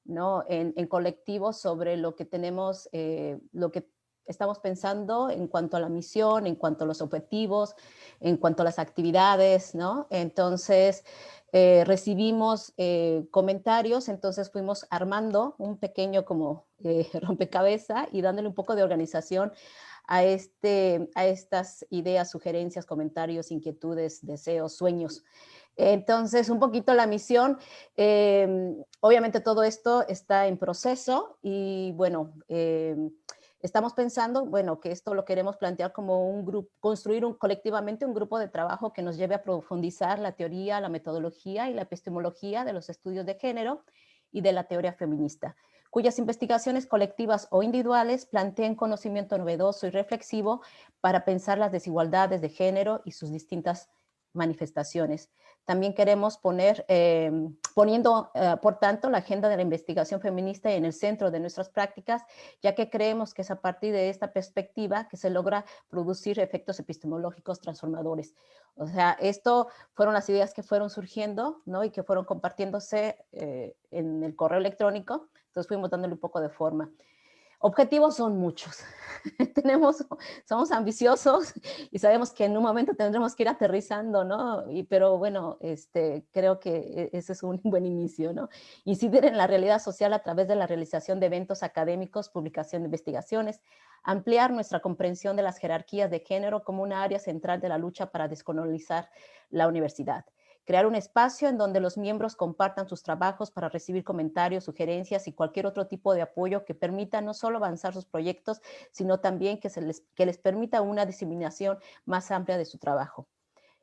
¿no?, en colectivo sobre lo que tenemos, lo que estamos pensando en cuanto a la misión, en cuanto a los objetivos, en cuanto a las actividades, ¿no? Entonces, recibimos comentarios, entonces fuimos armando un pequeño como rompecabezas y dándole un poco de organización a estas ideas, sugerencias, comentarios, inquietudes, deseos, sueños. Entonces, un poquito la misión, obviamente todo esto está en proceso y bueno, estamos pensando, bueno, que esto lo queremos plantear como un grupo, construir colectivamente un grupo de trabajo que nos lleve a profundizar la teoría, la metodología y la epistemología de los estudios de género y de la teoría feminista, cuyas investigaciones colectivas o individuales planteen conocimiento novedoso y reflexivo para pensar las desigualdades de género y sus distintas manifestaciones. También queremos poniendo, por tanto, la agenda de la investigación feminista en el centro de nuestras prácticas, ya que creemos que es a partir de esta perspectiva que se logra producir efectos epistemológicos transformadores. O sea, esto fueron las ideas que fueron surgiendo, ¿no?, y que fueron compartiéndose en el correo electrónico. Entonces fuimos dándole un poco de forma. Objetivos son muchos. Somos ambiciosos y sabemos que en un momento tendremos que ir aterrizando, ¿no? Pero bueno, creo que ese es un buen inicio, ¿no? Incidir en la realidad social a través de la realización de eventos académicos, publicación de investigaciones, ampliar nuestra comprensión de las jerarquías de género como una área central de la lucha para descolonizar la universidad. Crear un espacio en donde los miembros compartan sus trabajos para recibir comentarios, sugerencias y cualquier otro tipo de apoyo que permita no solo avanzar sus proyectos, sino también que les permita una diseminación más amplia de su trabajo.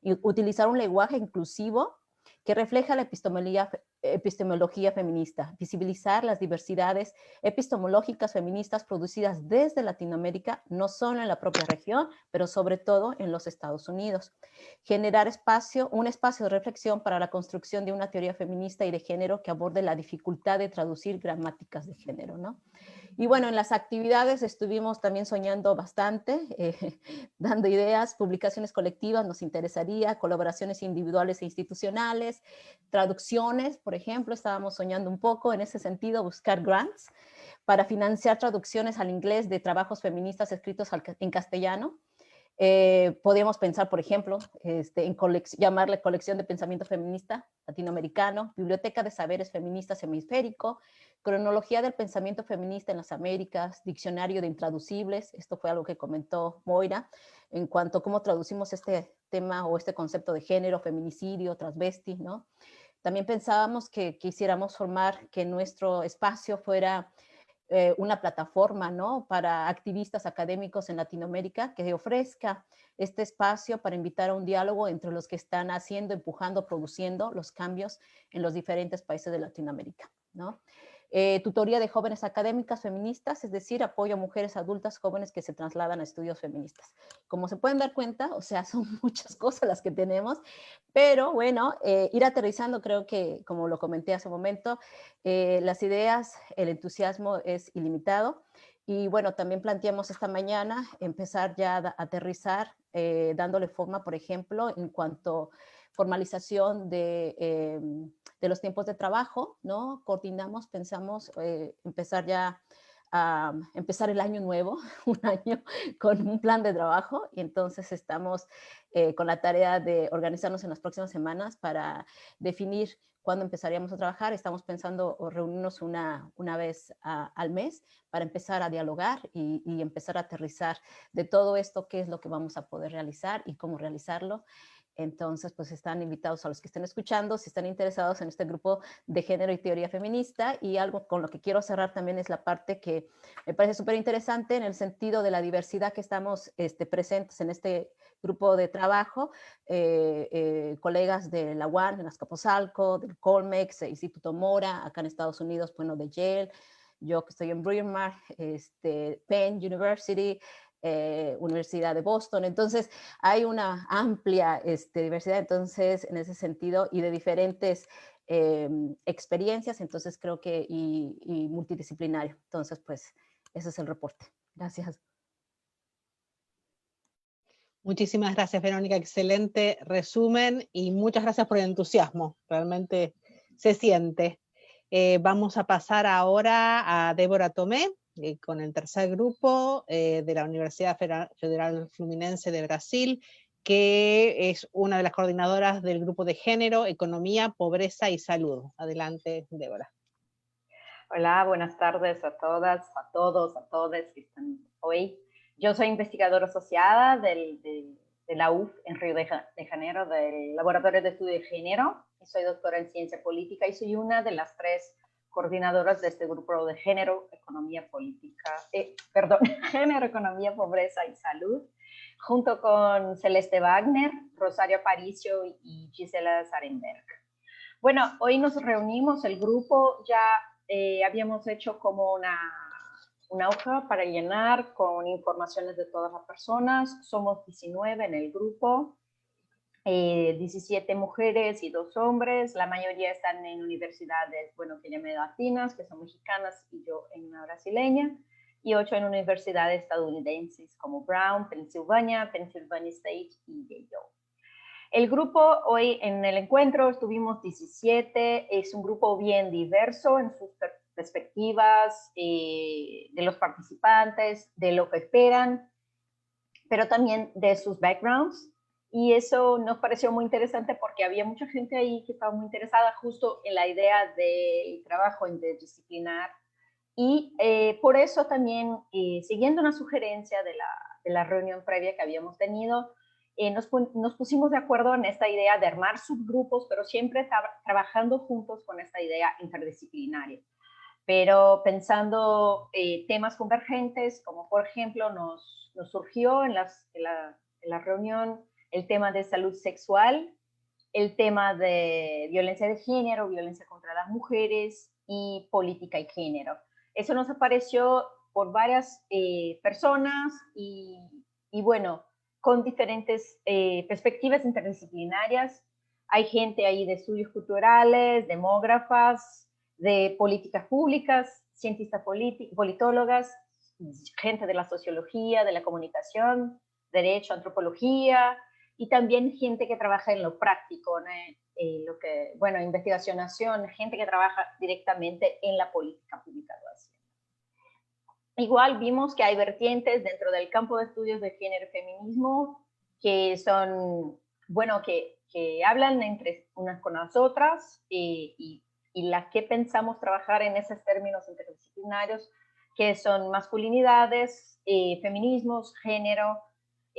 Y utilizar un lenguaje inclusivo que refleja la epistemología feminista, visibilizar las diversidades epistemológicas feministas producidas desde Latinoamérica, no solo en la propia región, pero sobre todo en los Estados Unidos. Generar un espacio de reflexión para la construcción de una teoría feminista y de género que aborde la dificultad de traducir gramáticas de género, ¿no? Y bueno, en las actividades estuvimos también soñando bastante, dando ideas, publicaciones colectivas, nos interesaría, colaboraciones individuales e institucionales, traducciones, por ejemplo, estábamos soñando un poco en ese sentido, buscar grants para financiar traducciones al inglés de trabajos feministas escritos en castellano. Podríamos pensar, por ejemplo, en llamarle Colección de Pensamiento Feminista Latinoamericano, Biblioteca de Saberes Feministas Hemisférico, Cronología del Pensamiento Feminista en las Américas, Diccionario de Intraducibles. Esto fue algo que comentó Moira en cuanto a cómo traducimos este tema o este concepto de género, feminicidio, transvesti, ¿no? También pensábamos que quisiéramos formar que nuestro espacio fuera una plataforma, ¿no?, para activistas académicos en Latinoamérica que ofrezca este espacio para invitar a un diálogo entre los que están haciendo, empujando, produciendo los cambios en los diferentes países de Latinoamérica, ¿no? Tutoría de jóvenes académicas feministas, es decir, apoyo a mujeres adultas jóvenes que se trasladan a estudios feministas. Como se pueden dar cuenta, o sea, son muchas cosas las que tenemos, pero bueno, ir aterrizando, creo que, como lo comenté hace un momento, las ideas, el entusiasmo es ilimitado. Y bueno, también planteamos esta mañana empezar ya a aterrizar, dándole forma, por ejemplo, en cuanto formalización de los tiempos de trabajo, ¿no? Coordinamos, pensamos empezar ya a empezar el año nuevo, un año con un plan de trabajo, y entonces estamos con la tarea de organizarnos en las próximas semanas para definir cuándo empezaríamos a trabajar. Estamos pensando reunirnos una vez al mes para empezar a dialogar y empezar a aterrizar de todo esto, qué es lo que vamos a poder realizar y cómo realizarlo. Entonces, pues están invitados a los que estén escuchando, si están interesados en este grupo de género y teoría feminista. Y algo con lo que quiero cerrar también es la parte que me parece súper interesante en el sentido de la diversidad que estamos presentes en este grupo de trabajo, colegas de la UAN, en Azcapotzalco, del Colmex, Instituto Mora, acá en Estados Unidos, bueno, de Yale, yo que estoy en Bryn Mawr, Penn University, Universidad de Boston. Entonces hay una amplia diversidad, entonces, en ese sentido, y de diferentes experiencias, entonces creo que, y multidisciplinario. Entonces, pues, ese es el reporte. Gracias. Muchísimas gracias, Verónica. Excelente resumen y muchas gracias por el entusiasmo. Realmente se siente. Vamos a pasar ahora a Débora Tomé, con el tercer grupo de la Universidad Federal Fluminense de Brasil, que es una de las coordinadoras del grupo de género, economía, pobreza y salud. Adelante, Débora. Hola, buenas tardes a todas, a todos, a todas que están hoy. Yo soy investigadora asociada de la UF en Río de Janeiro, del Laboratorio de Estudio de Género, y soy doctora en Ciencia Política y soy una de las 3 coordinadoras de este grupo de género, economía política, género, economía, pobreza y salud, junto con Celeste Wagner, Rosario Aparicio y Gisela Sarenberg. Bueno, hoy nos reunimos, el grupo ya habíamos hecho como una hoja para llenar con informaciones de todas las personas. Somos 19 en el grupo, 17 mujeres y 2 hombres. La mayoría están en universidades, bueno, que llamé latinas, que son mexicanas, y yo en una brasileña, y 8 en universidades estadounidenses como Brown, Pennsylvania State y Yale. El grupo hoy en el encuentro estuvimos 17, es un grupo bien diverso en sus perspectivas, de los participantes, de lo que esperan, pero también de sus backgrounds. Y eso nos pareció muy interesante porque había mucha gente ahí que estaba muy interesada justo en la idea del trabajo interdisciplinar. Y por eso también, siguiendo una sugerencia de la reunión previa que habíamos tenido, nos pusimos de acuerdo en esta idea de armar subgrupos, pero siempre trabajando juntos con esta idea interdisciplinaria. Pero pensando temas convergentes, como por ejemplo nos surgió en la reunión el tema de salud sexual, el tema de violencia de género, violencia contra las mujeres y política y género. Eso nos apareció por varias personas y bueno, con diferentes perspectivas interdisciplinarias. Hay gente ahí de estudios culturales, demógrafas, de políticas públicas, cientistas politólogas, gente de la sociología, de la comunicación, derecho, antropología, y también gente que trabaja en lo práctico, ¿no? Investigación, gente que trabaja directamente en la política pública. Igual vimos que hay vertientes dentro del campo de estudios de género y feminismo que son, bueno, que hablan entre unas con las otras y las que pensamos trabajar en esos términos interdisciplinarios, que son masculinidades, feminismos, género,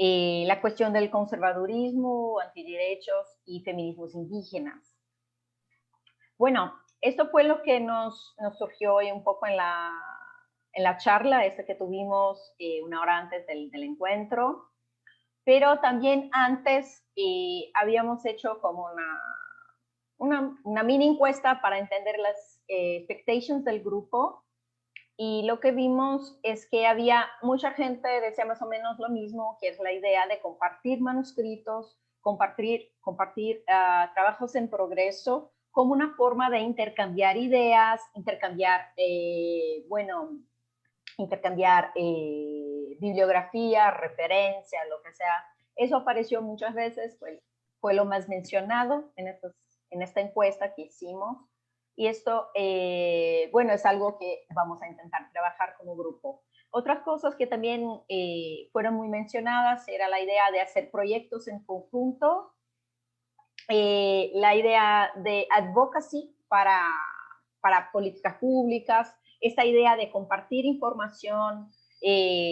la cuestión del conservadurismo, antiderechos y feminismos indígenas. Bueno, esto fue lo que nos surgió hoy un poco en la charla que tuvimos una hora antes del encuentro, pero también antes habíamos hecho como una mini encuesta para entender las expectations del grupo, y lo que vimos es que había mucha gente que decía más o menos lo mismo, que es la idea de compartir manuscritos, compartir trabajos en progreso como una forma de intercambiar ideas, intercambiar bibliografía, referencia, lo que sea. Eso apareció muchas veces, pues, fue lo más mencionado en esta encuesta que hicimos. Y esto, bueno, es algo que vamos a intentar trabajar como grupo. Otras cosas que también fueron muy mencionadas era la idea de hacer proyectos en conjunto, la idea de advocacy para políticas públicas, esta idea de compartir información,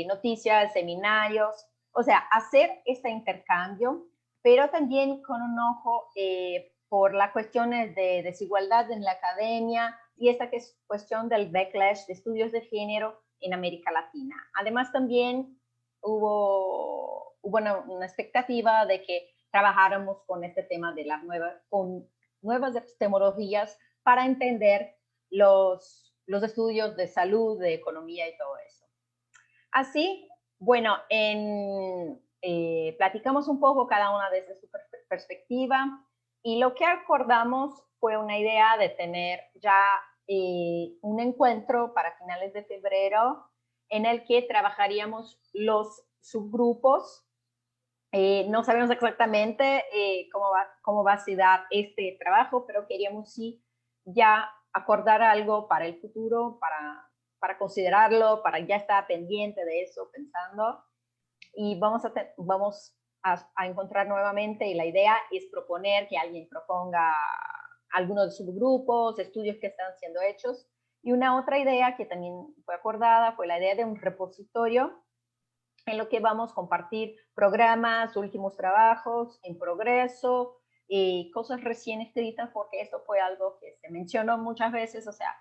noticias, seminarios, o sea, hacer este intercambio, pero también con un ojo por las cuestiones de desigualdad en la academia y esta cuestión del backlash de estudios de género en América Latina. Además, también hubo una expectativa de que trabajáramos con este tema de las nuevas epistemologías para entender los estudios de salud, de economía y todo eso. Así, bueno, platicamos un poco cada una desde su perspectiva y lo que acordamos fue una idea de tener ya un encuentro para finales de febrero en el que trabajaríamos los subgrupos. No sabemos exactamente cómo va a ser este trabajo, pero queríamos sí ya acordar algo para el futuro, para considerarlo, para ya estar pendiente de eso, pensando. Y vamos a encontrar nuevamente, y la idea es proponer que alguien proponga algunos de sus grupos, estudios que están siendo hechos. Y una otra idea que también fue acordada fue la idea de un repositorio en lo que vamos a compartir programas, últimos trabajos en progreso, cosas recién escritas, porque esto fue algo que se mencionó muchas veces, o sea,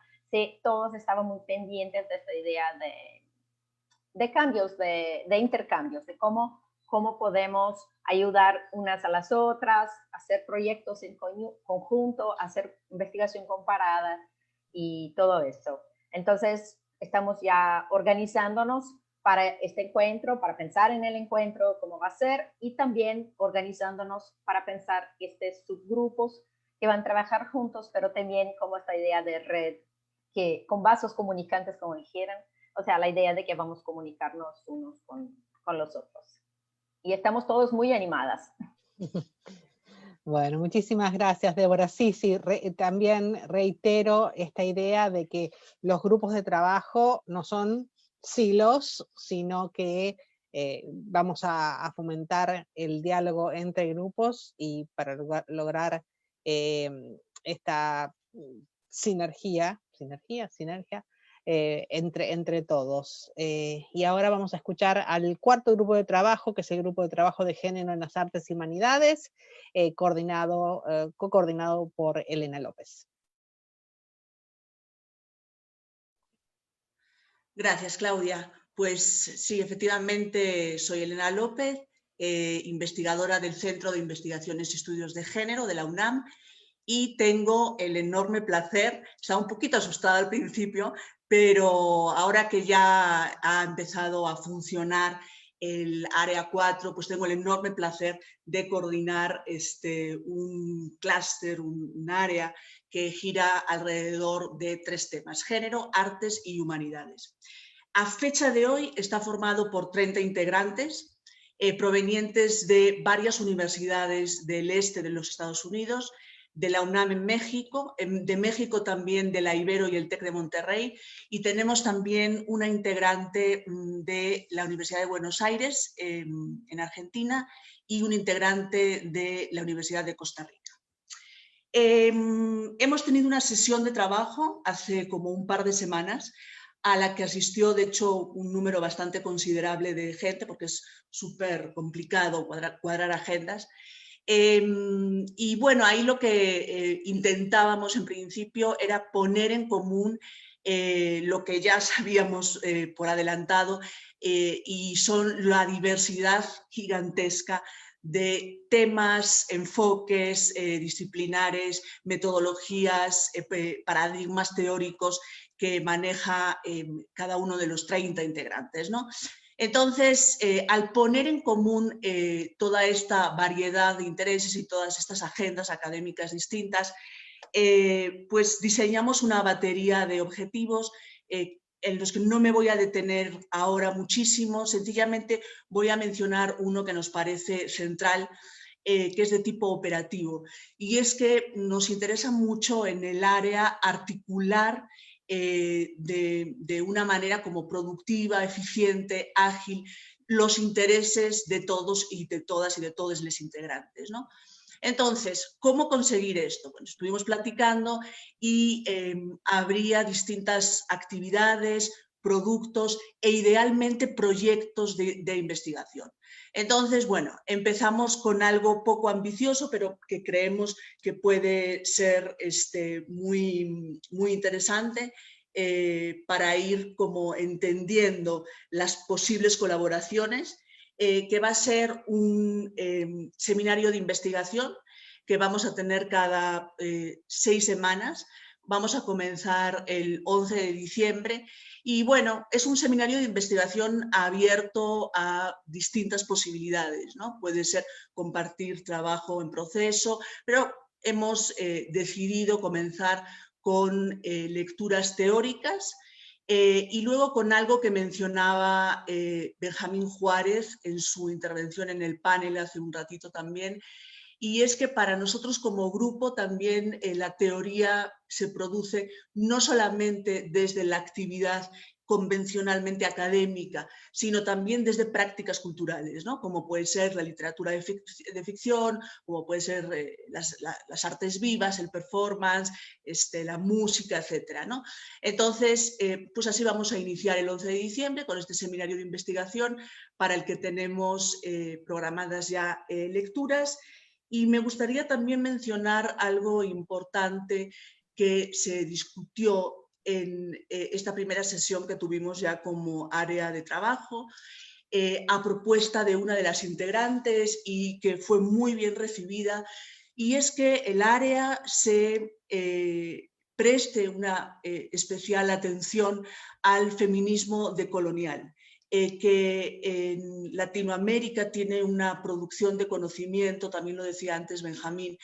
todos estaban muy pendientes de esta idea de cambios, de intercambios, de cómo podemos ayudar unas a las otras, hacer proyectos en conjunto, hacer investigación comparada y todo eso. Entonces, estamos ya organizándonos para este encuentro, para pensar en el encuentro, cómo va a ser, y también organizándonos para pensar estos subgrupos que van a trabajar juntos, pero también como esta idea de red, que con vasos comunicantes, como dijeran, o sea, la idea de que vamos a comunicarnos unos con los otros. Y estamos todos muy animadas. Bueno, muchísimas gracias, Débora. Sí, también reitero esta idea de que los grupos de trabajo no son silos, sino que vamos a fomentar el diálogo entre grupos y para lograr esta sinergia entre todos. Y ahora vamos a escuchar al cuarto grupo de trabajo, que es el grupo de trabajo de género en las artes y humanidades, co-coordinado por Elena López. Gracias, Claudia. Pues sí, efectivamente soy Elena López, investigadora del Centro de Investigaciones y Estudios de Género de la UNAM, y tengo el enorme placer, estaba un poquito asustada al principio, pero ahora que ya ha empezado a funcionar el Área 4, pues tengo el enorme placer de coordinar un clúster, un área que gira alrededor de 3 temas: género, artes y humanidades. A fecha de hoy está formado por 30 integrantes provenientes de varias universidades del este de los Estados Unidos, de la UNAM en México, de México también de la Ibero y el TEC de Monterrey, y tenemos también una integrante de la Universidad de Buenos Aires en Argentina y un integrante de la Universidad de Costa Rica. Hemos tenido una sesión de trabajo hace como un par de semanas a la que asistió, de hecho, un número bastante considerable de gente, porque es súper complicado cuadrar agendas. Y bueno, ahí lo que intentábamos en principio era poner en común lo que ya sabíamos por adelantado, y son la diversidad gigantesca de temas, enfoques disciplinares, metodologías, paradigmas teóricos que maneja cada uno de los 30 integrantes, ¿no? Entonces, al poner en común toda esta variedad de intereses y todas estas agendas académicas distintas, pues diseñamos una batería de objetivos en los que no me voy a detener ahora muchísimo, sencillamente voy a mencionar uno que nos parece central, que es de tipo operativo. Y es que nos interesa mucho en el área articular de una manera como productiva, eficiente, ágil, los intereses de todos y de todas y de todos los integrantes, ¿no? Entonces, ¿cómo conseguir esto? Bueno, estuvimos platicando y habría distintas actividades, productos e idealmente proyectos de investigación. Entonces, bueno, empezamos con algo poco ambicioso, pero que creemos que puede ser muy, muy interesante para ir como entendiendo las posibles colaboraciones, que va a ser un seminario de investigación que vamos a tener cada 6 semanas. Vamos a comenzar el 11 de diciembre y bueno, es un seminario de investigación abierto a distintas posibilidades, ¿no? Puede ser compartir trabajo en proceso, pero hemos decidido comenzar con lecturas teóricas y luego con algo que mencionaba Benjamín Juárez en su intervención en el panel hace un ratito también, y es que para nosotros como grupo también la teoría se produce no solamente desde la actividad convencionalmente académica, sino también desde prácticas culturales, ¿no? Como puede ser la literatura de ficción, como puede ser las artes vivas, el performance, la música, etcétera, ¿no? Entonces, pues así vamos a iniciar el 11 de diciembre con este seminario de investigación para el que tenemos programadas ya lecturas. Y me gustaría también mencionar algo importante que se discutió en esta primera sesión que tuvimos ya como área de trabajo, a propuesta de una de las integrantes y que fue muy bien recibida, y es que el área se preste una especial atención al feminismo decolonial. Que en Latinoamérica tiene una producción de conocimiento, también lo decía antes Benjamín,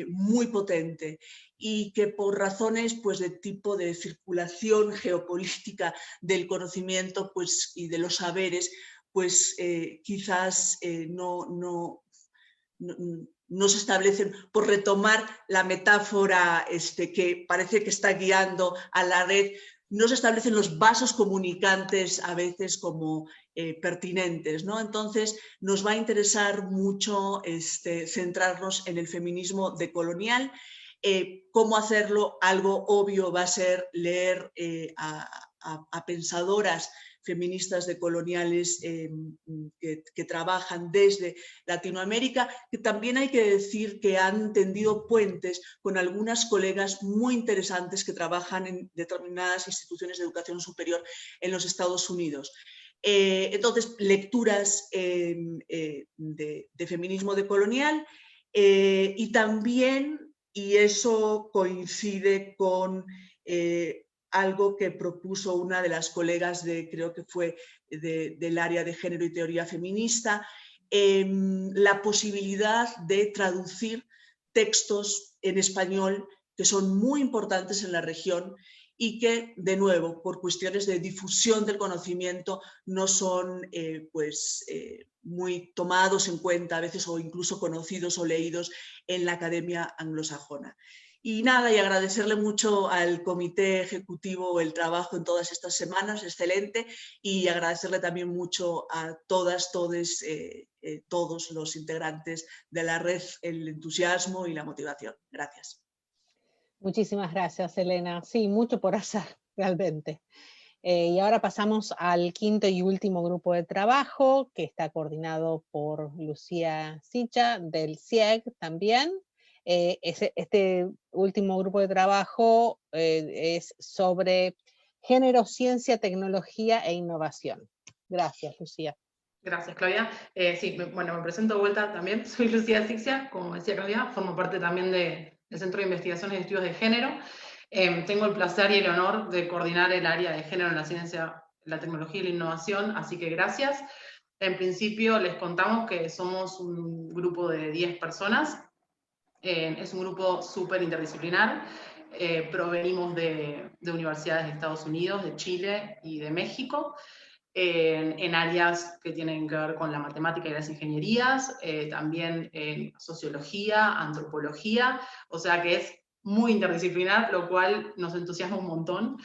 muy potente y que por razones pues, de tipo de circulación geopolítica del conocimiento pues, y de los saberes, pues quizás no se establecen, por retomar la metáfora que parece que está guiando a la red, no se establecen los vasos comunicantes a veces como pertinentes, ¿no? Entonces nos va a interesar mucho centrarnos en el feminismo decolonial. ¿Cómo hacerlo? Algo obvio va a ser leer a pensadoras feministas decoloniales que trabajan desde Latinoamérica, que también hay que decir que han tendido puentes con algunas colegas muy interesantes que trabajan en determinadas instituciones de educación superior en los Estados Unidos. Entonces, lecturas de feminismo decolonial y también, y eso coincide con algo que propuso una de las colegas creo que fue del área de género y teoría feminista, la posibilidad de traducir textos en español que son muy importantes en la región y que, de nuevo, por cuestiones de difusión del conocimiento, no son muy tomados en cuenta a veces o incluso conocidos o leídos en la academia anglosajona. Y nada, y agradecerle mucho al comité ejecutivo el trabajo en todas estas semanas, excelente, y agradecerle también mucho a todas, todos los integrantes de la red el entusiasmo y la motivación. Gracias. Muchísimas gracias, Elena. Sí, mucho por hacer, realmente. Y ahora pasamos al quinto y último grupo de trabajo, que está coordinado por Lucía Sicha, del CIEG también. Este último grupo de trabajo es sobre género, ciencia, tecnología e innovación. Gracias, Lucía. Gracias, Claudia. Sí, bueno, me presento de vuelta también. Soy Lucía Sicha, como decía Claudia, formo parte también del Centro de Investigaciones y Estudios de Género. Tengo el placer y el honor de coordinar el área de género en la ciencia, la tecnología y la innovación, así que gracias. En principio les contamos que somos un grupo de 10 personas. Es un grupo súper interdisciplinar. Provenimos de universidades de Estados Unidos, de Chile y de México. en áreas que tienen que ver con la matemática y las ingenierías, también en sociología, antropología, o sea que es muy interdisciplinar, lo cual nos entusiasma un montón.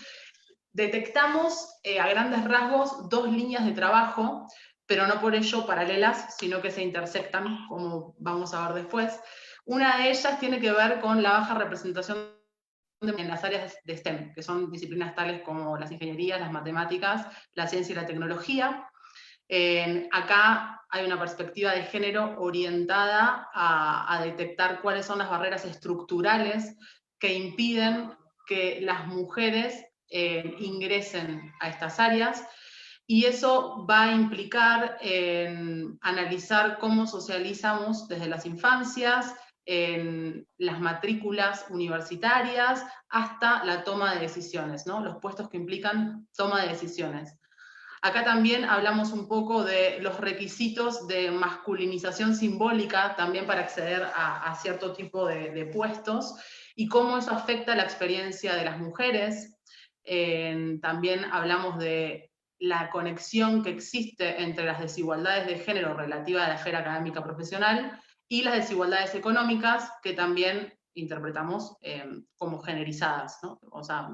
Detectamos a grandes rasgos 2 líneas de trabajo, pero no por ello paralelas, sino que se intersectan, como vamos a ver después. Una de ellas tiene que ver con la baja representación en las áreas de STEM, que son disciplinas tales como las ingenierías, las matemáticas, la ciencia y la tecnología. Acá hay una perspectiva de género orientada a detectar cuáles son las barreras estructurales que impiden que las mujeres ingresen a estas áreas, y eso va a implicar analizar cómo socializamos desde las infancias, en las matrículas universitarias, hasta la toma de decisiones, ¿no? Los puestos que implican toma de decisiones. Acá también hablamos un poco de los requisitos de masculinización simbólica, también para acceder a cierto tipo de puestos, y cómo eso afecta la experiencia de las mujeres. También hablamos de la conexión que existe entre las desigualdades de género relativa a la esfera académica profesional y las desigualdades económicas, que también interpretamos como generizadas, ¿no? O sea,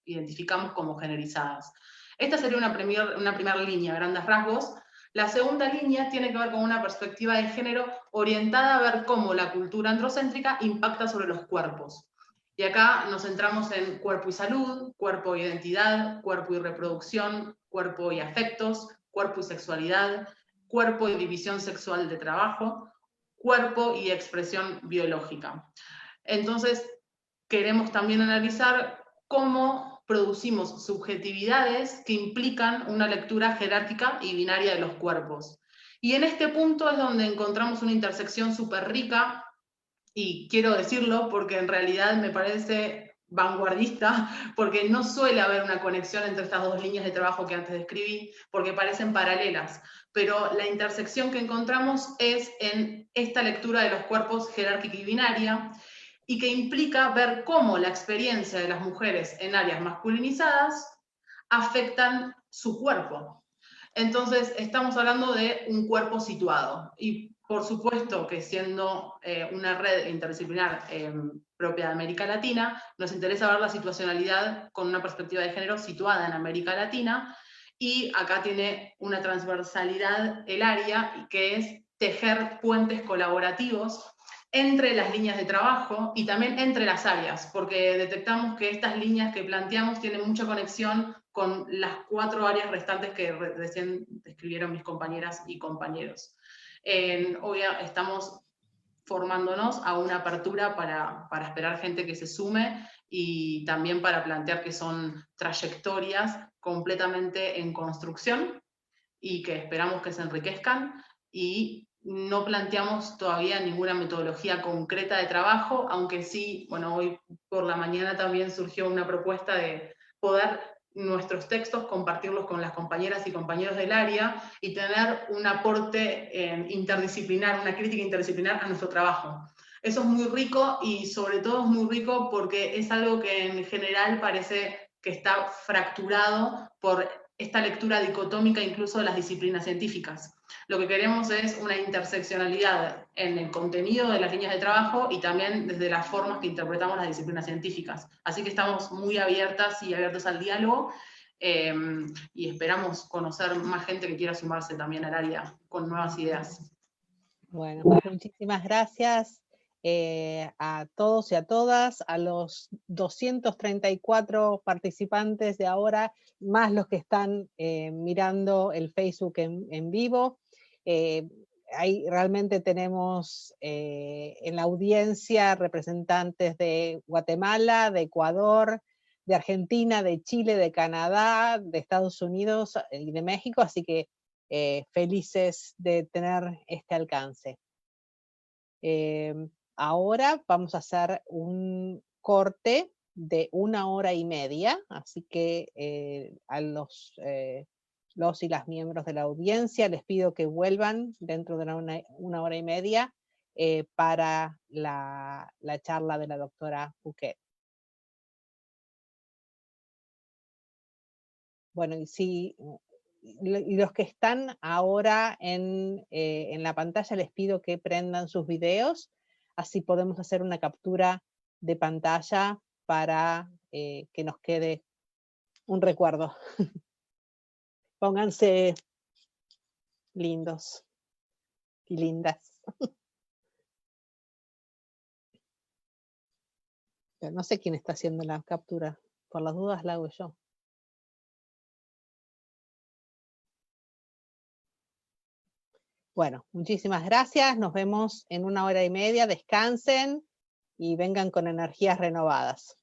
identificamos como generizadas. Esta sería una primera línea, a grandes rasgos. La segunda línea tiene que ver con una perspectiva de género orientada a ver cómo la cultura androcéntrica impacta sobre los cuerpos. Y acá nos centramos en cuerpo y salud, cuerpo e identidad, cuerpo y reproducción, cuerpo y afectos, cuerpo y sexualidad, cuerpo y división sexual de trabajo, cuerpo y expresión biológica. Entonces, queremos también analizar cómo producimos subjetividades que implican una lectura jerárquica y binaria de los cuerpos. Y en este punto es donde encontramos una intersección súper rica, y quiero decirlo porque en realidad me parece vanguardista, porque no suele haber una conexión entre estas 2 líneas de trabajo que antes describí, porque parecen paralelas, pero la intersección que encontramos es en esta lectura de los cuerpos jerárquica y binaria, y que implica ver cómo la experiencia de las mujeres en áreas masculinizadas afectan su cuerpo. Entonces, estamos hablando de un cuerpo situado, y por supuesto que siendo una red interdisciplinar propia de América Latina, nos interesa ver la situacionalidad con una perspectiva de género situada en América Latina, y acá tiene una transversalidad el área, que es tejer puentes colaborativos entre las líneas de trabajo y también entre las áreas, porque detectamos que estas líneas que planteamos tienen mucha conexión con las 4 áreas restantes que recién describieron mis compañeras y compañeros. Hoy estamos formándonos a una apertura para esperar gente que se sume, y también para plantear que son trayectorias completamente en construcción y que esperamos que se enriquezcan, y no planteamos todavía ninguna metodología concreta de trabajo, aunque sí, bueno, hoy por la mañana también surgió una propuesta de poder nuestros textos compartirlos con las compañeras y compañeros del área y tener un aporte interdisciplinar, una crítica interdisciplinar a nuestro trabajo. Eso es muy rico, y sobre todo es muy rico porque es algo que en general parece que está fracturado por esta lectura dicotómica incluso de las disciplinas científicas. Lo que queremos es una interseccionalidad en el contenido de las líneas de trabajo y también desde las formas que interpretamos las disciplinas científicas. Así que estamos muy abiertas y abiertos al diálogo, y esperamos conocer más gente que quiera sumarse también al área con nuevas ideas. Bueno, pues muchísimas gracias a todos y a todas, a los 234 participantes de ahora, más los que están mirando el Facebook en vivo. Ahí realmente tenemos en la audiencia representantes de Guatemala, de Ecuador, de Argentina, de Chile, de Canadá, de Estados Unidos y de México, así que felices de tener este alcance. Ahora vamos a hacer un corte de 1 hora y media, así que a los y las miembros de la audiencia les pido que vuelvan dentro de una hora y media para la charla de la doctora Bouquet. Bueno, y si y los que están ahora en la pantalla les pido que prendan sus videos, así podemos hacer una captura de pantalla para que nos quede un recuerdo. Pónganse lindos y lindas. Pero no sé quién está haciendo la captura, por las dudas la hago yo. Bueno, muchísimas gracias, nos vemos en 1 hora y media, descansen y vengan con energías renovadas.